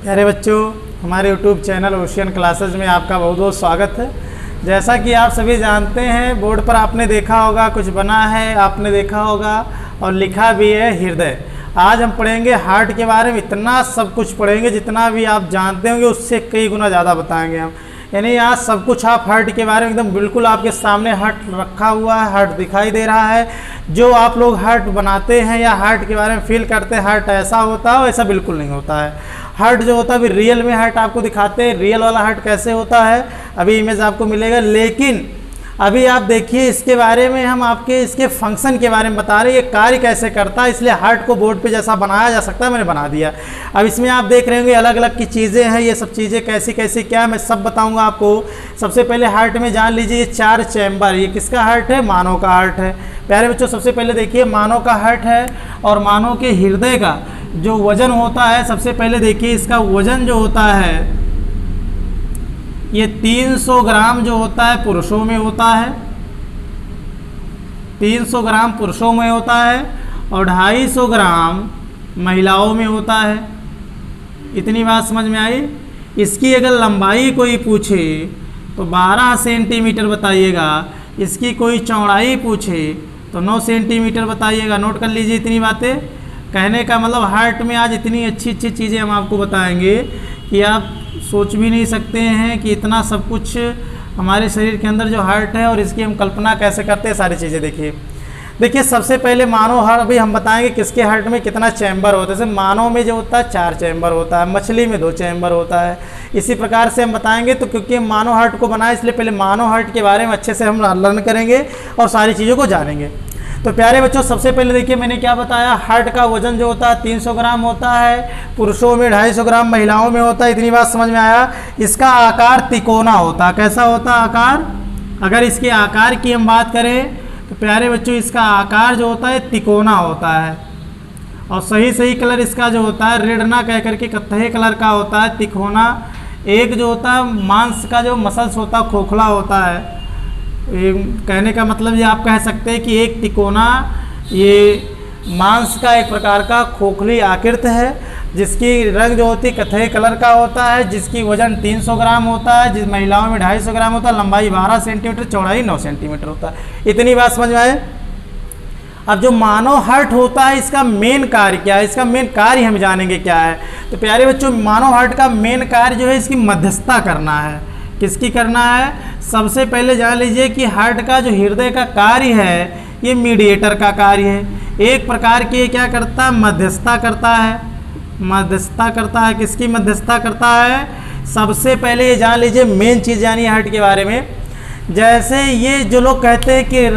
प्यारे बच्चों, हमारे YouTube चैनल ओशियन क्लासेस में आपका बहुत बहुत स्वागत है। जैसा कि आप सभी जानते हैं, बोर्ड पर आपने देखा होगा कुछ बना है, आपने देखा होगा और लिखा भी है हृदय। आज हम पढ़ेंगे हार्ट के बारे में। इतना सब कुछ पढ़ेंगे जितना भी आप जानते होंगे उससे कई गुना ज़्यादा बताएंगे हम। यानी आज सब कुछ आप हार्ट के बारे में एकदम बिल्कुल आपके सामने हार्ट रखा हुआ है, हार्ट दिखाई दे रहा है। जो आप लोग हार्ट बनाते हैं या हार्ट के बारे में फील करते हैं हार्ट ऐसा होता है, वैसा बिल्कुल नहीं होता है। हार्ट जो होता है अभी रियल में हार्ट आपको दिखाते हैं, रियल वाला हार्ट कैसे होता है अभी इमेज आपको मिलेगा। लेकिन अभी आप देखिए इसके बारे में हम आपके इसके फंक्शन के बारे में बता रहे हैं, ये कार्य कैसे करता है। इसलिए हार्ट को बोर्ड पे जैसा बनाया जा सकता है मैंने बना दिया। अब इसमें आप देख रहे होंगे अलग अलग की चीज़ें हैं, ये सब चीज़ें कैसी कैसी क्या मैं सब बताऊंगा आपको। सबसे पहले हार्ट में जान लीजिए ये 4 चैम्बर, ये किसका हार्ट है? मानव का हार्ट है। प्यारे बच्चों, सबसे पहले देखिए मानव का हार्ट है और मानव के हृदय का जो वजन होता है, सबसे पहले देखिए इसका वजन जो होता है ये 300 ग्राम जो होता है पुरुषों में होता है, 300 ग्राम पुरुषों में होता है और 250 ग्राम महिलाओं में होता है। इतनी बात समझ में आई। इसकी अगर लंबाई कोई पूछे तो 12 सेंटीमीटर बताइएगा, इसकी कोई चौड़ाई पूछे तो 9 सेंटीमीटर बताइएगा। नोट कर लीजिए इतनी बातें। कहने का मतलब हार्ट में आज इतनी अच्छी अच्छी चीज़ें हम आपको बताएंगे कि आप सोच भी नहीं सकते हैं कि इतना सब कुछ हमारे शरीर के अंदर जो हार्ट है और इसकी हम कल्पना कैसे करते हैं, सारी चीज़ें देखिए सबसे पहले मानव हार्ट अभी हम बताएंगे किसके हार्ट में कितना चैम्बर होता है। जैसे मानव में जो होता है 4 चैम्बर होता है, मछली में 2 चैम्बर होता है। इसी प्रकार से हम बताएंगे। तो क्योंकि हम मानव हार्ट को बनाए इसलिए पहले मानव हार्ट के बारे में अच्छे से हम लर्न करेंगे और सारी चीज़ों को जानेंगे। तो प्यारे बच्चों, सबसे पहले देखिए मैंने क्या बताया, हार्ट का वजन जो होता है 300 ग्राम होता है, पुरुषों में 250 ग्राम, महिलाओं में होता है। इतनी बात समझ में आया। इसका आकार तिकोना होता है। कैसा होता है आकार? अगर इसके आकार की हम बात करें तो प्यारे बच्चों इसका आकार जो होता है तिकोना होता है और सही कलर इसका जो होता है रेड ना कह करके कत्थई कलर का होता है, तिकोना। एक जो होता है मांस का जो मसल्स होता है खोखला होता है। कहने का मतलब ये आप कह सकते हैं कि एक तिकोना ये मांस का एक प्रकार का खोखली आकृति है, जिसकी रंग जो होती है कत्थई कलर का होता है, जिसकी वजन 300 ग्राम होता है, जिस महिलाओं में 250 ग्राम होता है, लंबाई 12 सेंटीमीटर, चौड़ाई 9 सेंटीमीटर होता है। इतनी बात समझ में आए। अब जो मानव हार्ट होता है इसका मेन कार्य क्या है, इसका मेन कार्य हम जानेंगे क्या है। तो प्यारे बच्चों, मानव हार्ट का मेन कार्य जो है इसकी मध्यस्थता करना है। किसकी करना है? सबसे पहले जान लीजिए कि हार्ट का जो हृदय का कार्य है ये मीडिएटर का कार्य है। एक प्रकार की क्या करता है? मध्यस्थता करता है। मध्यस्थता करता है। किसकी मध्यस्थता करता है? सबसे पहले ये जान लीजिए मेन चीज़ जानिए हार्ट के बारे में। जैसे ये जो लोग कहते हैं कि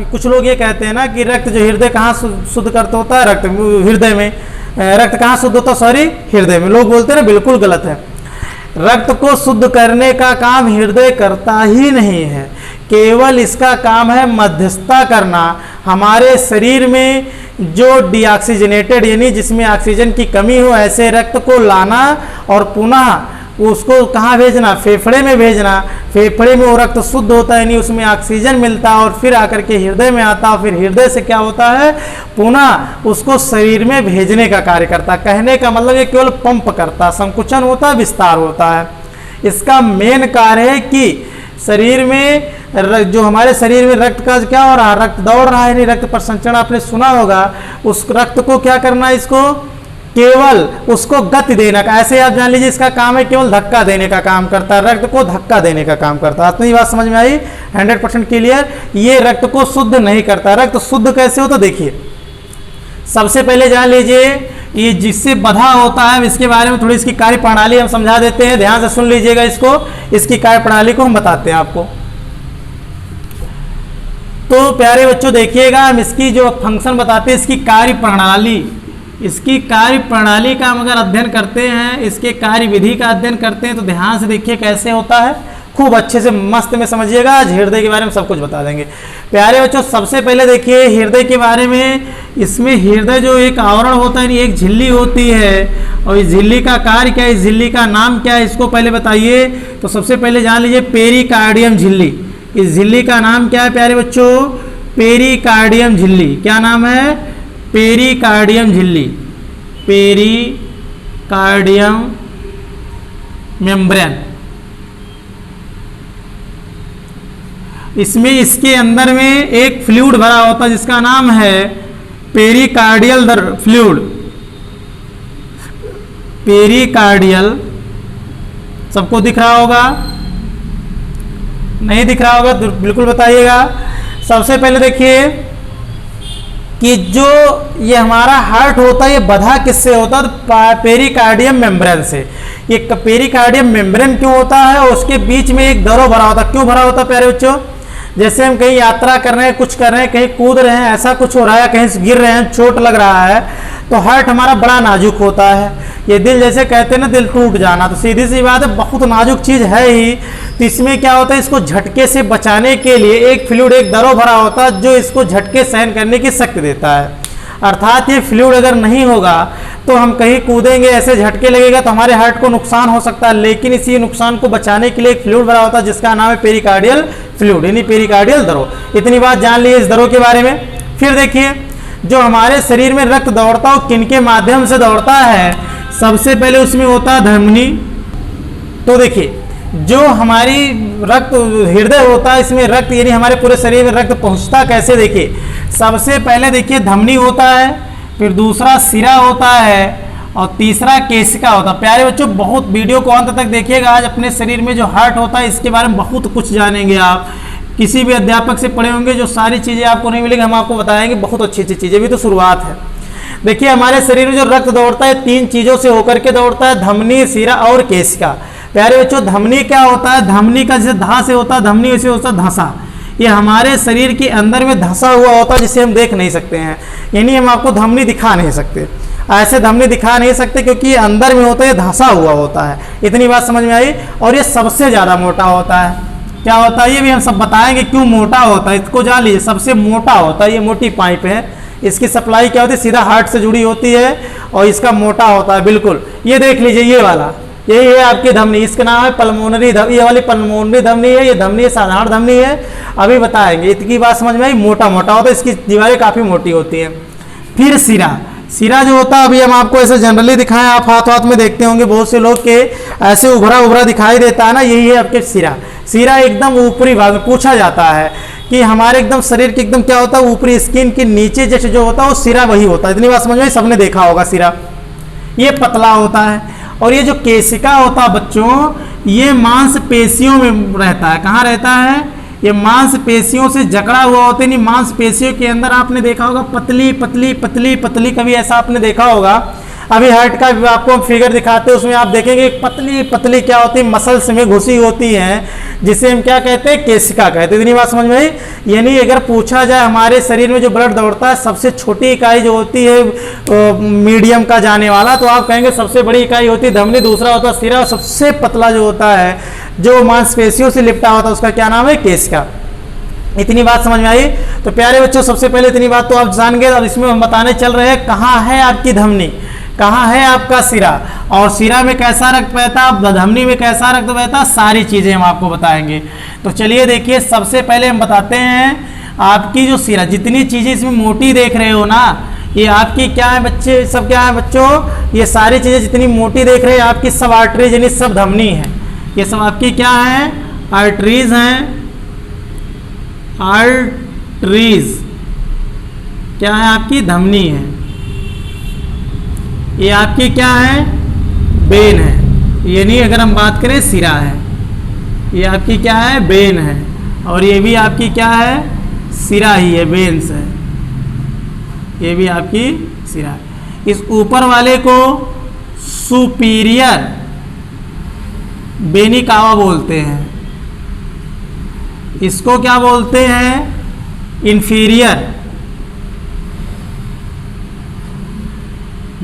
कुछ लोग ये कहते हैं ना कि रक्त जो हृदय कहाँ शुद्ध करता होता है, रक्त हृदय में। रक्त कहाँ शुद्ध होता है? सॉरी, हृदय में। लोग बोलते हैं ना, बिल्कुल गलत है। रक्त को शुद्ध करने का काम हृदय करता ही नहीं है, केवल इसका काम है मध्यस्थता करना। हमारे शरीर में जो डीऑक्सीजनेटेड यानी जिसमें ऑक्सीजन की कमी हो ऐसे रक्त को लाना और पुनः उसको कहाँ भेजना? फेफड़े में भेजना। फेफड़े में वो रक्त शुद्ध होता है यानी उसमें ऑक्सीजन मिलता है और फिर आकर के हृदय में आता है। फिर हृदय से क्या होता है? पुनः उसको शरीर में भेजने का कार्य करता है। कहने का मतलब ये केवल पंप करता है, संकुचन होता है, विस्तार होता है। इसका मेन कार्य है कि शरीर में जो हमारे शरीर में रक्त का क्या हो रहा है? रक्त दौड़ रहा है, यानी रक्त प्रसंचरण आपने सुना होगा। उस रक्त को क्या करना है? इसको केवल उसको गति देने का। ऐसे आप जान लीजिए इसका काम है केवल धक्का देने का काम करता है, रक्त को धक्का देने का काम करता है। इतनी बात समझ में आई? 100% क्लियर। ये रक्त को शुद्ध नहीं करता। रक्त शुद्ध कैसे होता? देखिए सबसे पहले जान लीजिए ये जिससे बधा होता है, इसके बारे में थोड़ी इसकी कार्य प्रणाली हम समझा देते हैं। ध्यान से सुन लीजिएगा इसको, इसकी कार्य प्रणाली को हम बताते हैं आपको। तो प्यारे बच्चों देखिएगा, हम इसकी जो फंक्शन बताते हैं, इसकी कार्य प्रणाली, इसकी कार्य प्रणाली का हम अगर अध्ययन करते हैं, इसके कार्य विधि का अध्ययन करते हैं तो ध्यान से देखिए कैसे होता है। खूब अच्छे से मस्त में समझिएगा। आज हृदय के बारे में सब कुछ बता देंगे। प्यारे बच्चों, सबसे पहले देखिए हृदय के बारे में। इसमें हृदय जो एक आवरण होता है, एक झिल्ली होती है और इस झिल्ली का कार्य क्या है, इस झिल्ली का नाम क्या है, इसको पहले बताइए। तो सबसे पहले जान लीजिए पेरिकार्डियम झिल्ली। इस झिल्ली का नाम क्या है प्यारे बच्चों? पेरिकार्डियम झिल्ली। क्या नाम है? पेरिकार्डियम झिल्ली। Pericardium membrane. इसमें इसके अंदर में एक फ्लूइड भरा होता है जिसका नाम है पेरिकार्डियल फ्लूइड। पेरिकार्डियल, सबको दिख रहा होगा? नहीं दिख रहा होगा तो बिल्कुल बताइएगा। सबसे पहले देखिए कि जो ये हमारा हार्ट होता है ये बधा किससे होता है? तो पेरिकार्डियम मेम्ब्रेन से। ये पेरिकार्डियम मेम्ब्रेन क्यों होता है? और उसके बीच में एक दरो भरा होता है। क्यों भरा होता है प्यारे बच्चों? जैसे हम कहीं यात्रा कर रहे हैं, कुछ कर रहे हैं, कहीं कूद रहे हैं, ऐसा कुछ हो रहा है, कहीं गिर रहे हैं, चोट लग रहा है, तो हार्ट हमारा बड़ा नाजुक होता है। ये दिल जैसे कहते हैं ना, दिल टूट जाना, तो सीधी सी बात है, बहुत नाजुक चीज़ है ही। तो इसमें क्या होता है, इसको झटके से बचाने के लिए एक फ्लूइड, एक दरो भरा होता है जो इसको झटके सहन करने की शक्ति देता है। अर्थात ये फ्लूइड अगर नहीं होगा तो हम कहीं कूदेंगे, ऐसे झटके लगेगा तो हमारे हार्ट को नुकसान हो सकता है। लेकिन इसी नुकसान को बचाने के लिए एक फ्लूइड भरा होता है जिसका नाम है पेरिकार्डियल फ्लूइड, यानी पेरिकार्डियल दरो। इतनी बात जान ली इस दरो के बारे में। फिर देखिए, जो हमारे शरीर में रक्त दौड़ता है वो किन के माध्यम से दौड़ता है? सबसे पहले उसमें होता है धमनी। तो देखिए, जो हमारी रक्त हृदय होता है, इसमें रक्त यानी हमारे पूरे शरीर में रक्त पहुंचता कैसे? देखिए, सबसे पहले देखिए धमनी होता है, फिर दूसरा सिरा होता है और तीसरा केशिका होता है। प्यारे बच्चों, बहुत वीडियो को अंत तक देखिएगा। आज अपने शरीर में जो हार्ट होता है इसके बारे में बहुत कुछ जानेंगे आप। किसी भी अध्यापक से पढ़े होंगे, जो सारी चीज़ें आपको नहीं मिलेंगी, हम आपको बताएंगे। बहुत अच्छी अच्छी चीज़ें, भी तो शुरुआत है। देखिए, हमारे शरीर में जो रक्त दौड़ता है तीन चीज़ों से होकर के दौड़ता है, धमनी, सिरा और केशिका। प्यारे बच्चों, धमनी क्या होता है? धमनी का जैसे धा से होता है धमनी, वैसे होता है धंसा। ये हमारे शरीर के अंदर में धंसा हुआ होता है जिसे हम देख नहीं सकते हैं, यानी हम आपको धमनी दिखा नहीं सकते, ऐसे धमनी दिखा नहीं सकते क्योंकि ये अंदर में होता है, धंसा हुआ होता है। इतनी बात समझ में आई? और ये सबसे ज़्यादा मोटा होता है। क्या होता है ये भी हम सब बताएंगे क्यों मोटा होता है, इसको जान लीजिए। सबसे मोटा होता है, ये मोटी पाइप है, इसकी सप्लाई क्या होती है? सीधा हार्ट से जुड़ी होती है और इसका मोटा होता है बिल्कुल। ये देख लीजिए, ये वाला, यही है आपकी धमनी, इसका नाम है पल्मोनरी धमनी। ये वाली पल्मोनरी धमनी है, ये धमनी साधारण धमनी है, अभी बताएंगे। इतनी बात समझ में आई? मोटा मोटा होता है, इसकी दीवारें काफ़ी मोटी होती हैं। फिर सिरा, सिरा जो होता है अभी हम आपको ऐसे जनरली दिखाएं, आप हाथ हाथ में देखते होंगे बहुत से लोग के ऐसे उभरा उभरा दिखाई देता है ना, यही है आपके सिरा। सिरा एकदम ऊपरी भाग में पूछा जाता है कि हमारे एकदम शरीर के एकदम क्या होता है, ऊपरी स्किन के नीचे जैसे जो होता है वो सिरा वही होता है। इतनी बात समझ में, सबने देखा होगा सिरा। ये पतला होता है। और ये जो केशिका होता है बच्चों, ये मांसपेशियों में रहता है। कहाँ रहता है? ये मांसपेशियों से जकड़ा हुआ होता है। नहीं, मांसपेशियों के अंदर आपने देखा होगा पतली पतली पतली पतली, कभी ऐसा आपने देखा होगा। अभी हार्ट का आपको हम फिगर दिखाते हैं, उसमें आप देखेंगे पतली पतली क्या होती है, मसल्स में घुसी होती हैं, जिसे हम क्या कहते हैं? केशिका कहते हैं। इतनी बात समझ में आई? यानी अगर पूछा जाए हमारे शरीर में जो ब्लड दौड़ता है, सबसे छोटी इकाई जो होती है मीडियम का जाने वाला, तो आप कहेंगे सबसे बड़ी इकाई होती है धमनी, दूसरा होता है सिरा, सबसे पतला जो होता है जो मांसपेशियों से लिपटा होता है उसका क्या नाम है? केशिका। इतनी बात समझ में आई? तो प्यारे बच्चों, सबसे पहले इतनी बात तो आप जान गए। अब इसमें हम बताने चल रहे हैं कहाँ है आपकी धमनी, कहाँ है आपका सिरा, और सिरा में कैसा रक्त बहता है, धमनी में कैसा रक्त बहता है, सारी चीज़ें हम आपको बताएंगे। तो चलिए देखिए, सबसे पहले हम बताते हैं आपकी जो सिरा, जितनी चीज़ें इसमें मोटी देख रहे हो ना, ये आपकी क्या है बच्चे, सब क्या है बच्चों? ये सारी चीज़ें जितनी मोटी देख रहे हैं आपकी सब आर्टरीज यानी सब धमनी है। ये सब आपकी क्या है? आर्टरीज हैं। आर्टरीज क्या है? आपकी धमनी है। ये आपकी क्या है? बेन है। यानी अगर हम बात करें सिरा है, ये आपकी क्या है? बेन है। और ये भी आपकी क्या है? सिरा ही है, बेन्स है। ये भी आपकी सिरा है। इस ऊपर वाले को सुपीरियर बेनी कावा बोलते हैं, इसको क्या बोलते हैं? इंफीरियर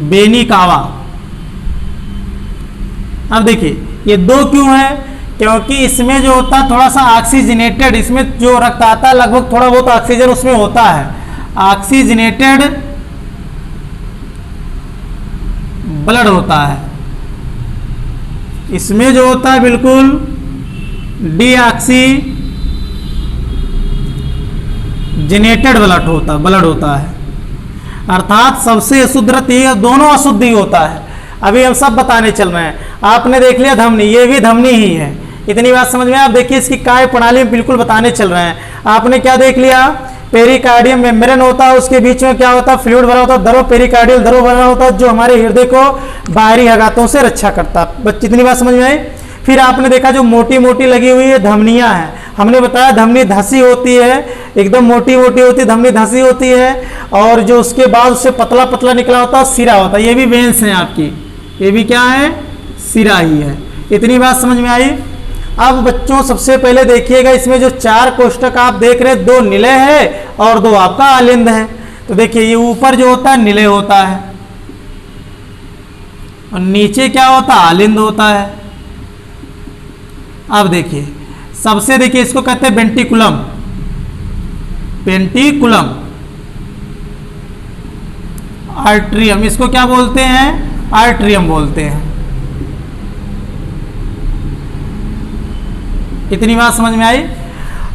बेनी कावा। अब देखिए, ये दो क्यों है? क्योंकि इसमें जो होता है थोड़ा सा ऑक्सीजनेटेड, इसमें जो रक्त आता है लगभग थोड़ा बहुत ऑक्सीजन उसमें होता है, ऑक्सीजनेटेड ब्लड होता है। इसमें जो होता है बिल्कुल डीऑक्सीजनेटेड ब्लड होता है। अर्थात सबसे अशुद्ध रक्त, ये दोनों अशुद्ध ही होता है। अभी हम सब बताने चल रहे हैं। आपने देख लिया धमनी, ये भी धमनी ही है। इतनी बात समझ में। आप देखिए इसकी काय प्रणाली में बिल्कुल बताने चल रहे हैं। आपने क्या देख लिया, पेरिकार्डियम मेम्ब्रेन होता है, उसके बीच में क्या होता है, फ्लूइड भरा होता है, द्रव पेरिकार्डियल द्रव भरा होता है, जो हमारे हृदय को बाहरी आघातों से रक्षा करता है। बच्चे इतनी बात समझ में आई। फिर आपने देखा जो मोटी मोटी लगी हुई है धमनियां हैं, हमने बताया धमनी धसी होती है, एकदम मोटी मोटी होती है, धमनी धसी होती है, और जो उसके बाद उससे पतला पतला निकला होता है सिरा होता है। ये भी वेंस है आपकी, ये भी क्या है, सिरा ही है। इतनी बात समझ में आई। अब बच्चों सबसे पहले देखिएगा इसमें जो 4 कोष्ठक आप देख रहे हैं, 2 निलय है और 2 आपका आलिंद है। तो देखिए ये ऊपर जो होता है निलय होता है और नीचे क्या होता है, आलिंद होता है। अब देखिए सबसे देखिए इसको कहते हैं वेंट्रिकुलम, वेंट्रिकुलम, आर्ट्रियम, इसको क्या बोलते हैं, आर्ट्रियम बोलते हैं। इतनी बात समझ में आई।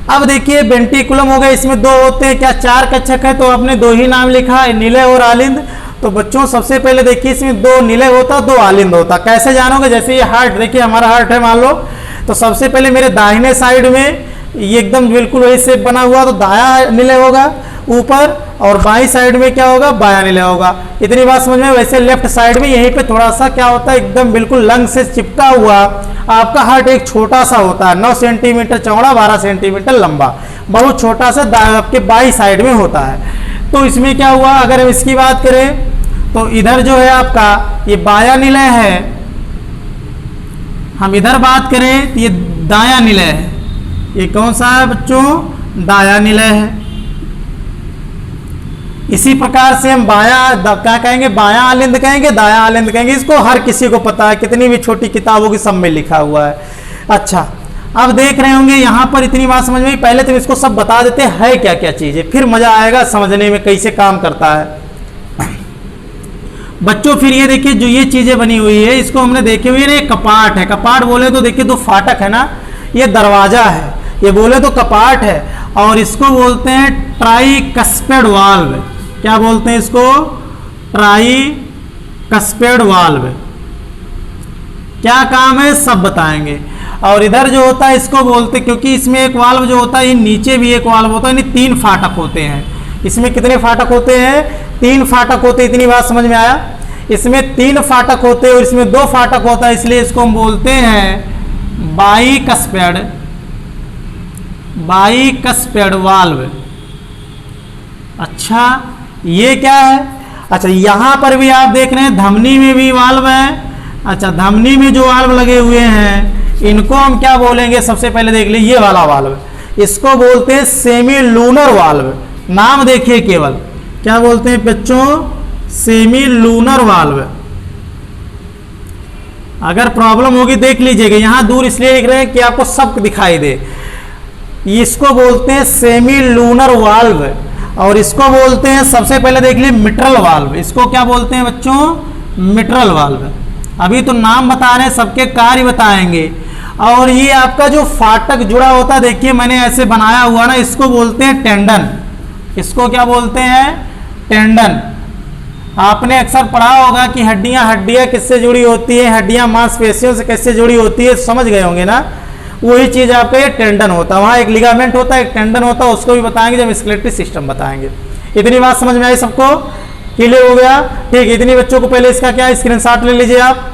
अब देखिए वेंट्रिकुलम हो गया, इसमें 2 होते हैं, क्या 4 कक्षक है, तो आपने 2 ही नाम लिखा है, निलय और आलिंद। तो बच्चों सबसे पहले देखिए इसमें 2 निलय होता, 2 आलिंद होता। कैसे जानोगे, जैसे ये हार्ट, देखिए हमारा हार्ट है मान लो, तो सबसे पहले मेरे दाहिने साइड में ये एकदम बिल्कुल वही शेप बना हुआ, तो दाया निलय होगा ऊपर, और बाई साइड में क्या होगा, बाया निलय होगा। इतनी बात समझ में। वैसे लेफ्ट साइड में यहीं पे थोड़ा सा क्या होता है, एकदम बिल्कुल लंग से चिपका हुआ आपका हार्ट एक छोटा सा होता है, 9 सेंटीमीटर चौड़ा, 12 सेंटीमीटर लंबा, बहुत छोटा सा आपके बाई साइड में होता है। तो इसमें क्या हुआ, अगर हम इसकी बात करें तो इधर जो है आपका ये बाया निलय है, हम इधर बात करें तो ये दाया निलय है। ये कौन सा है बच्चों, दाया निलय है। इसी प्रकार से हम क्या कहेंगे, बाया आलिंद कहेंगे, दाया आलिंद कहेंगे। इसको हर किसी को पता है, कितनी भी छोटी किताबों की सब में लिखा हुआ है। अच्छा, अब देख रहे होंगे यहाँ पर इतनी बात समझ में। पहले तो इसको सब बता देते हैं क्या क्या चीज़ है, फिर मजा आएगा समझने में कैसे काम करता है बच्चों। फिर ये देखिए जो ये चीज़ें बनी हुई है, इसको हमने देखे हुए है, कपाट है। कपाट बोले तो देखिए 2 फाटक है ना, ये दरवाजा है, ये बोले तो कपाट है। और इसको बोलते हैं ट्राइकस्पेड वाल्व। क्या बोलते हैं इसको, ट्राइकस्पेड वाल्व। क्या काम है सब बताएंगे। और इधर जो होता है इसको बोलते, क्योंकि इसमें एक वाल्व जो होता है, ये नीचे भी एक वाल्व होता है, यानी 3 फाटक होते हैं। इसमें कितने फाटक होते हैं, 3 फाटक होते हैं। इतनी बात समझ में आया। इसमें 3 फाटक होते हैं और इसमें 2 फाटक होता है, इसलिए इसको हम बोलते हैं बाइकस्पेड, बाइकस्पेड वाल्व। अच्छा ये क्या है, अच्छा यहाँ पर भी आप देख रहे हैं धमनी में भी वाल्व है। अच्छा धमनी में जो वाल्व लगे हुए हैं इनको हम क्या बोलेंगे, सबसे पहले देख लीजिए ये वाला वाल्व, इसको बोलते हैं सेमी लूनर वाल्व। नाम देखिए केवल, क्या बोलते हैं बच्चों, सेमी लूनर वाल्व। अगर प्रॉब्लम होगी देख लीजिएगा, यहाँ दूर इसलिए लिख रहे हैं कि आपको सब दिखाई दे। इसको बोलते हैं सेमी लूनर वाल्व। और इसको बोलते हैं, सबसे पहले देख लीजिए मिट्रल वाल्व। इसको क्या बोलते हैं बच्चों, मिट्रल वाल्व। अभी तो नाम बता रहे हैं, सबके कार्य बताएंगे। और ये आपका जो फाटक जुड़ा होता है, देखिए मैंने ऐसे बनाया हुआ ना, इसको बोलते हैं टेंडन। इसको क्या बोलते हैं, टेंडन। आपने अक्सर पढ़ा होगा कि हड्डियां किससे जुड़ी होती है, हड्डियां मांसपेशियों से कैसे जुड़ी होती है, समझ गए होंगे ना। वही चीज़ आपका ये टेंडन होता है, वहाँ एक लिगामेंट होता है, एक टेंडन होता है, उसको भी बताएंगे जब स्केलेटरी सिस्टम बताएंगे। इतनी बात समझ में आई सबको, क्लियर हो गया। ठीक, इतनी बच्चों को पहले इसका क्या स्क्रीनशॉट ले लीजिए आप।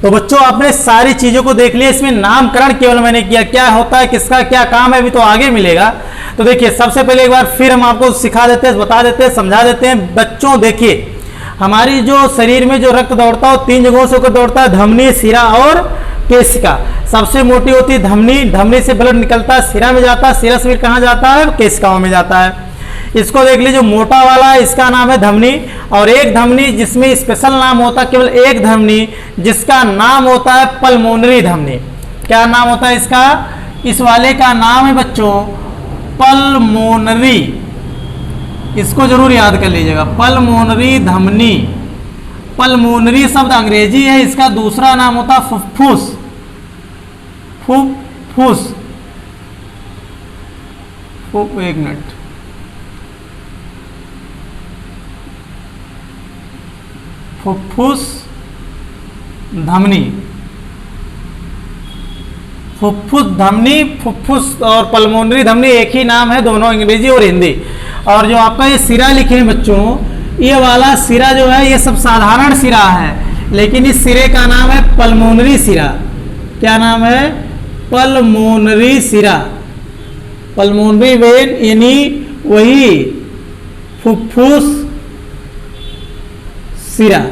तो बच्चों आपने सारी चीजों को देख लिया, इसमें नामकरण केवल मैंने किया, क्या होता है, किसका क्या काम है, अभी तो आगे मिलेगा। तो देखिए सबसे पहले एक बार फिर हम आपको सिखा देते हैं, बता देते हैं, समझा देते हैं। बच्चों देखिए हमारी जो शरीर में जो रक्त दौड़ता है वो 3 जगहों से होकर दौड़ता है, धमनी, सिरा और केशिका। सबसे मोटी होती है धमनी, धमनी से ब्लड निकलता है, सिरा में जाता है, सिरा से फिर कहाँ जाता है, केशिकाओं में जाता है। इसको देख लीजिए, मोटा वाला है इसका नाम है धमनी, और एक धमनी जिसमें स्पेशल नाम होता है, केवल एक धमनी जिसका नाम होता है पल्मोनरी धमनी। क्या नाम होता है इसका, इस वाले का नाम है बच्चों पल्मोनरी। इसको जरूर याद कर लीजिएगा, पल्मोनरी धमनी। पल्मोनरी शब्द अंग्रेजी है, इसका दूसरा नाम होता है फुफ्फुस। फुफ्फुस, एक मिनट, फुफ्फुस धमनी। फुफ्फुस धमनी, फुफ्फुस और पल्मोनरी धमनी एक ही नाम है, दोनों अंग्रेजी और हिंदी। और जो आपका ये सिरा लिखे हैं बच्चों, ये वाला सिरा जो है ये सब साधारण सिरा है, लेकिन इस सिरे का नाम है पल्मोनरी सिरा। क्या नाम है? पल्मोनरी सिरा। पल्मोनरी वेन यानी वही फुफ्फुस सिरा।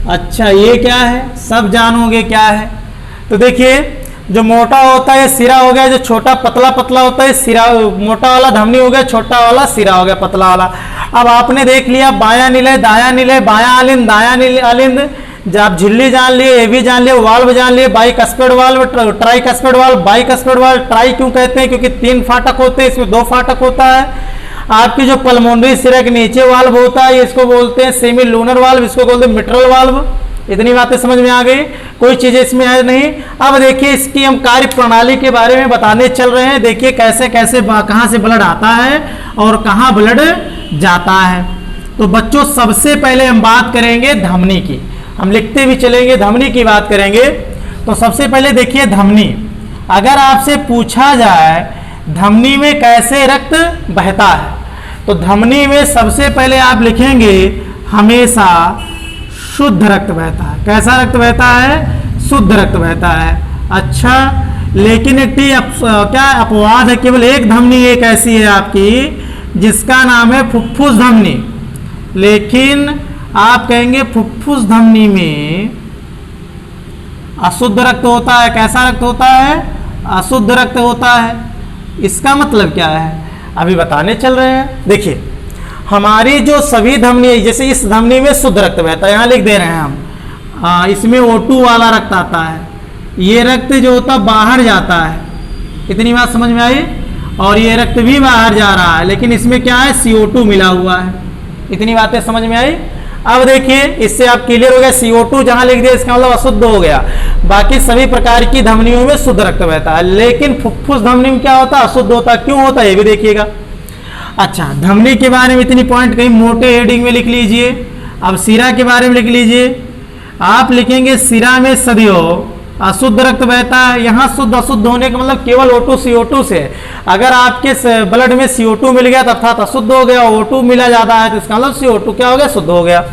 अच्छा, ये क्या है? सब जानोगे क्या है। तो देखिए, जो मोटा होता है सिरा हो गया, जो छोटा पतला पतला होता है सिरा, मोटा वाला धमनी हो गया, छोटा वाला सिरा हो गया, पतला वाला। अब आपने देख लिया बायां निलय, दायां निलय, बायां अलिंद, दायां अलिंद, जब आप झिल्ली जान लिए, ये भी जान लिए, वाल्व जान लिए, bicuspid valve, tricuspid valve, bicuspid valve. Tri क्यों कहते हैं? क्योंकि 3 फाटक होते हैं, इसमें 2 फाटक होता है। आपकी जो पल्मोनरी सिरा के नीचे वाल्व होता है, इसको बोलते हैं सेमी लूनर वाल्व, इसको बोलते हैं मिट्रल वाल्व। इतनी बातें समझ में आ गई? कोई चीज इसमें है नहीं। अब देखिए, इसकी हम कार्य प्रणाली के बारे में बताने चल रहे हैं। देखिए कैसे कैसे कहाँ से ब्लड आता है और कहाँ ब्लड जाता है। तो बच्चों, सबसे पहले हम बात करेंगे धमनी की। हम लिखते भी चलेंगे, धमनी की बात करेंगे। तो सबसे पहले देखिए धमनी। अगर आपसे पूछा जाए धमनी में कैसे रक्त बहता है, तो धमनी में सबसे पहले आप लिखेंगे हमेशा शुद्ध रक्त बहता है। कैसा रक्त बहता है? शुद्ध रक्त बहता है। अच्छा, लेकिन एक क्या अपवाद है, केवल एक धमनी एक ऐसी है आपकी जिसका नाम है फुफ्फुस धमनी। लेकिन आप कहेंगे फुफ्फुस धमनी में अशुद्ध रक्त होता है। कैसा रक्त होता है? अशुद्ध रक्त होता है। इसका मतलब क्या है, अभी बताने चल रहे हैं। देखिए, हमारी जो सभी धमनी, जैसे इस धमनी में शुद्ध रक्त बहता है, यहाँ लिख दे रहे हैं हम, इसमें O2 वाला रक्त आता है। ये रक्त जो होता है बाहर जाता है। इतनी बात समझ में आई? और ये रक्त भी बाहर जा रहा है, लेकिन इसमें क्या है? CO2 मिला हुआ है। इतनी बातें समझ में आई? अब देखिए, इससे आप क्लियर हो गया। CO2 जहां लिख दिया इसका मतलब अशुद्ध हो गया। बाकी सभी प्रकार की धमनियों में शुद्ध रक्त बहता है, लेकिन फुफ्फुस धमनी में क्या होता है? अशुद्ध होता है। क्यों होता है ये भी देखिएगा। अच्छा, धमनी के बारे में इतनी पॉइंट कहीं मोटे हेडिंग में लिख लीजिए। अब सिरा के बारे में लिख लीजिए। आप लिखेंगे सिरा में सदियों अशुद्ध रक्त बहता है। यहाँ शुद्ध अशुद्ध होने का मतलब केवल O2 CO2 से। अगर आपके ब्लड में CO2 मिल गया अर्थात अशुद्ध हो गया, O2 मिला जाता है तो इसका मतलब CO2 क्या हो गया? शुद्ध हो गया।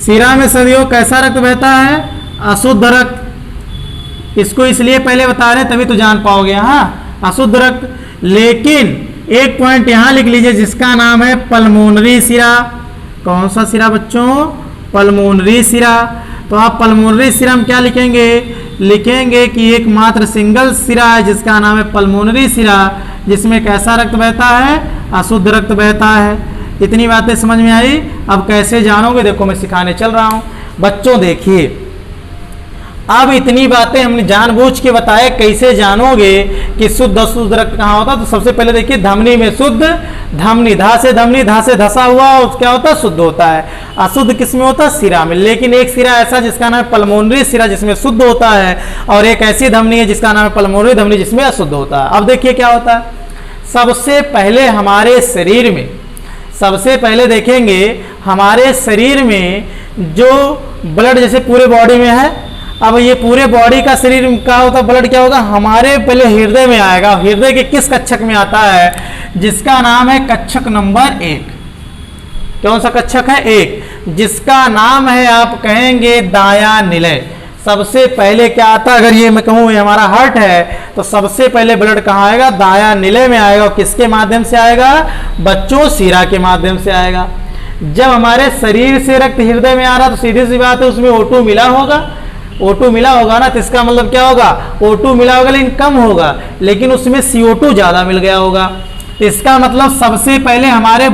सिरा में सदियों कैसा रक्त बहता है? अशुद्ध रक्त। इसको इसलिए पहले बता रहे हैं तभी तो जान पाओगे। हाँ, अशुद्ध रक्त। लेकिन एक पॉइंट यहाँ लिख लीजिए जिसका नाम है पल्मोनरी सिरा। कौन सा सिरा बच्चों? पल्मोनरी सिरा। तो आप पल्मोनरी सिरा में क्या लिखेंगे? लिखेंगे कि एकमात्र सिंगल सिरा है जिसका नाम है पल्मोनरी सिरा, जिसमें कैसा रक्त बहता है? अशुद्ध रक्त बहता है। इतनी बातें समझ में आई? अब कैसे जानोगे, देखो मैं सिखाने चल रहा हूँ। बच्चों देखिए, अब इतनी बातें हमने जानबूझ के बताया, कैसे जानोगे कि शुद्ध अशुद्ध रक्त कहाँ होता है। तो सबसे पहले देखिए, धमनी में शुद्ध, धमनी धा से धसा हुआ क्या होता है? शुद्ध होता है। अशुद्ध किस में होता है? सिरा में। लेकिन एक सिरा ऐसा जिसका नाम है पल्मोनरी सिरा जिसमें शुद्ध होता है, और एक ऐसी धमनी है जिसका नाम है पल्मोनरी धमनी जिसमें अशुद्ध होता है। अब देखिए क्या होता है। सबसे पहले हमारे शरीर में, सबसे पहले देखेंगे हमारे शरीर में जो ब्लड जैसे पूरे बॉडी में है, अब ये पूरे बॉडी का शरीर का होता ब्लड क्या होगा? हमारे पहले हृदय में आएगा। हृदय के किस कक्षक में आता है? जिसका नाम है कक्षक नंबर 1। कौन सा कक्षक है? 1, जिसका नाम है आप कहेंगे दायां निलय। सबसे पहले क्या आता है? अगर ये मैं कहूँ ये हमारा हार्ट है तो सबसे पहले ब्लड कहाँ आएगा? दायां निलय में आएगा। और किसके माध्यम से आएगा बच्चों? शिरा के माध्यम से आएगा। जब हमारे शरीर से रक्त हृदय में आ रहा तो सीधी सी बात है उसमें O2 मिला होगा। O2 मिला होगा ना, तो इसका मतलब क्या होगा? O2 मिला होगा लेकिन कम होगा, लेकिन उसमें CO2 ज़्यादा मिल गया होगा। इसका मतलब सबसे पहले हमारे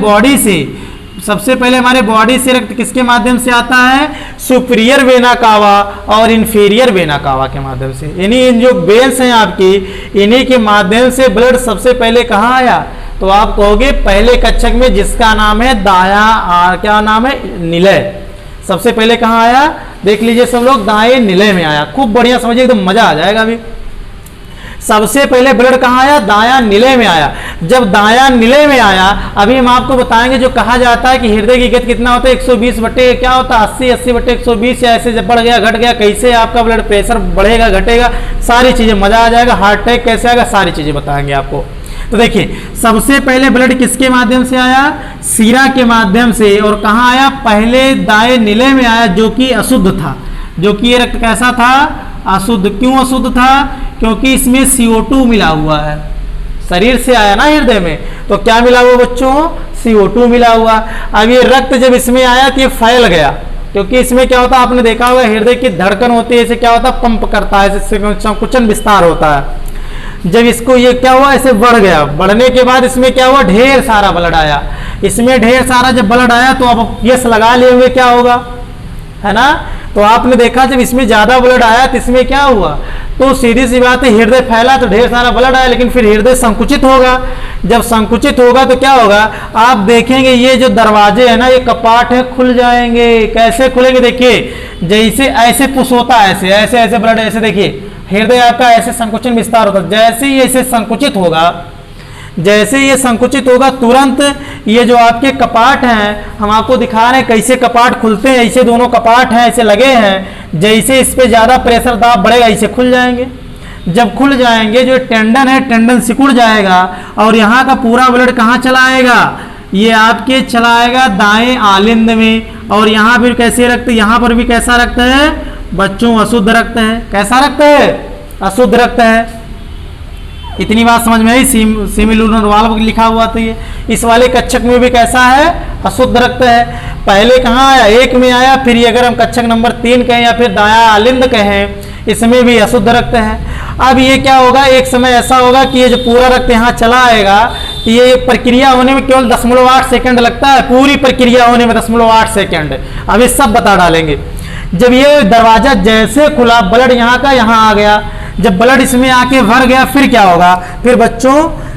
बॉडी से रक्त किसके माध्यम से आता है? सुपीरियर वेना कावा और इन्फीरियर वेना कावा के माध्यम से। यानी इन जो वेन्स हैं आपकी, इन्हीं के माध्यम से ब्लड सबसे पहले कहाँ आया? तो आप कहोगे पहले कक्षक में, जिसका नाम है दायां, क्या नाम है? निलय। सबसे पहले कहाँ आया? देख लीजिए सब लोग, दाएं निलय में आया। खूब बढ़िया समझिए, एकदम मजा आ जाएगा। अभी सबसे पहले ब्लड कहाँ आया, दायां नीले में आया। जब दायां नीले में आया, अभी हम आपको बताएंगे जो कहा जाता है कि हृदय की गति कितना होता है, 120 बटे क्या होता है 80, 80 बटे 120, या ऐसे जब बढ़ गया घट गया, कैसे आपका ब्लड प्रेशर बढ़ेगा घटेगा, सारी चीजें मजा आ जाएगा। हार्ट अटैक कैसे आएगा, सारी चीजें बताएंगे आपको। तो देखिए सबसे पहले ब्लड किसके माध्यम से आया, सीरा के माध्यम से। और कहाँ आया, पहले दाएं नीले में आया, जो कि अशुद्ध था, जो कि ये रक्त कैसा था, अशुद्ध। क्यों अशुद्ध था, क्योंकि इसमें CO2 मिला हुआ है, शरीर से आया ना हृदय में, तो क्या मिला हुआ बच्चों, CO2 मिला हुआ। अब ये रक्त जब इसमें आया तो ये फैल गया, क्योंकि इसमें क्या होता है, आपने देखा होगा हृदय की धड़कन होती है, इसे क्या होता है, पंप करता है, इससे संकुचन विस्तार होता है। जब इसको ये क्या हुआ, ऐसे बढ़ गया, बढ़ने के बाद इसमें क्या हुआ, ढेर सारा ब्लड आया। इसमें ढेर सारा जब ब्लड आया तो अब यस लगा लिए हुए क्या होगा, है ना। तो आपने देखा जब इसमें ज्यादा ब्लड आया तो इसमें क्या हुआ, तो सीधी सी बात है, हृदय फैला तो ढेर सारा ब्लड आया, लेकिन फिर हृदय संकुचित होगा। जब संकुचित होगा तो क्या होगा, आप देखेंगे ये जो दरवाजे है ना, ये कपाट है, खुल जाएंगे। कैसे खुलेंगे, देखिए जैसे ऐसे पुश होता है, ऐसे ऐसे ऐसे ब्लड ऐसे, देखिए हृदय आपका ऐसे संकुचन विस्तार होता है। जैसे ही ऐसे संकुचित होगा, जैसे ये संकुचित होगा, तुरंत ये जो आपके कपाट हैं, हम आपको दिखा रहे हैं कैसे कपाट खुलते हैं। ऐसे दोनों कपाट हैं, ऐसे लगे हैं, जैसे इस पे ज्यादा प्रेशर दाब बढ़ेगा, ऐसे खुल जाएंगे। जब खुल जाएंगे, जो टेंडन है, टेंडन सिकुड़ जाएगा, और यहाँ का पूरा ब्लड कहाँ चला आएगा, ये आपके चला आएगा दाएं आलिंद में। और यहाँ फिर कैसे रक्त, यहाँ पर भी कैसा रक्त है बच्चों, अशुद्ध रक्त है। कैसा रक्त है, अशुद्ध रक्त है। इतनी बात समझ में आई, सेमीलूनर वाल्व लिखा हुआ था ये। इस वाले कक्षक में भी कैसा है, अशुद्ध रक्त है। पहले कहाँ आया, 1 में आया, फिर ये अगर हम कक्षक नंबर 3 कहें या फिर दाया आलिंद कहें, इसमें भी अशुद्ध रक्त है। अब ये क्या होगा, एक समय ऐसा होगा कि ये जो पूरा रक्त यहाँ चला आएगा, ये प्रक्रिया होने में केवल 0.8 सेकंड लगता है, पूरी प्रक्रिया होने में 0.8 सेकंड। अब ये सब बता डालेंगे। जब ये दरवाजा जैसे खुला, ब्लड यहाँ का यहाँ आ गया, जब ब्लड इसमें आके भर गया, फिर क्या होगा, फिर बच्चों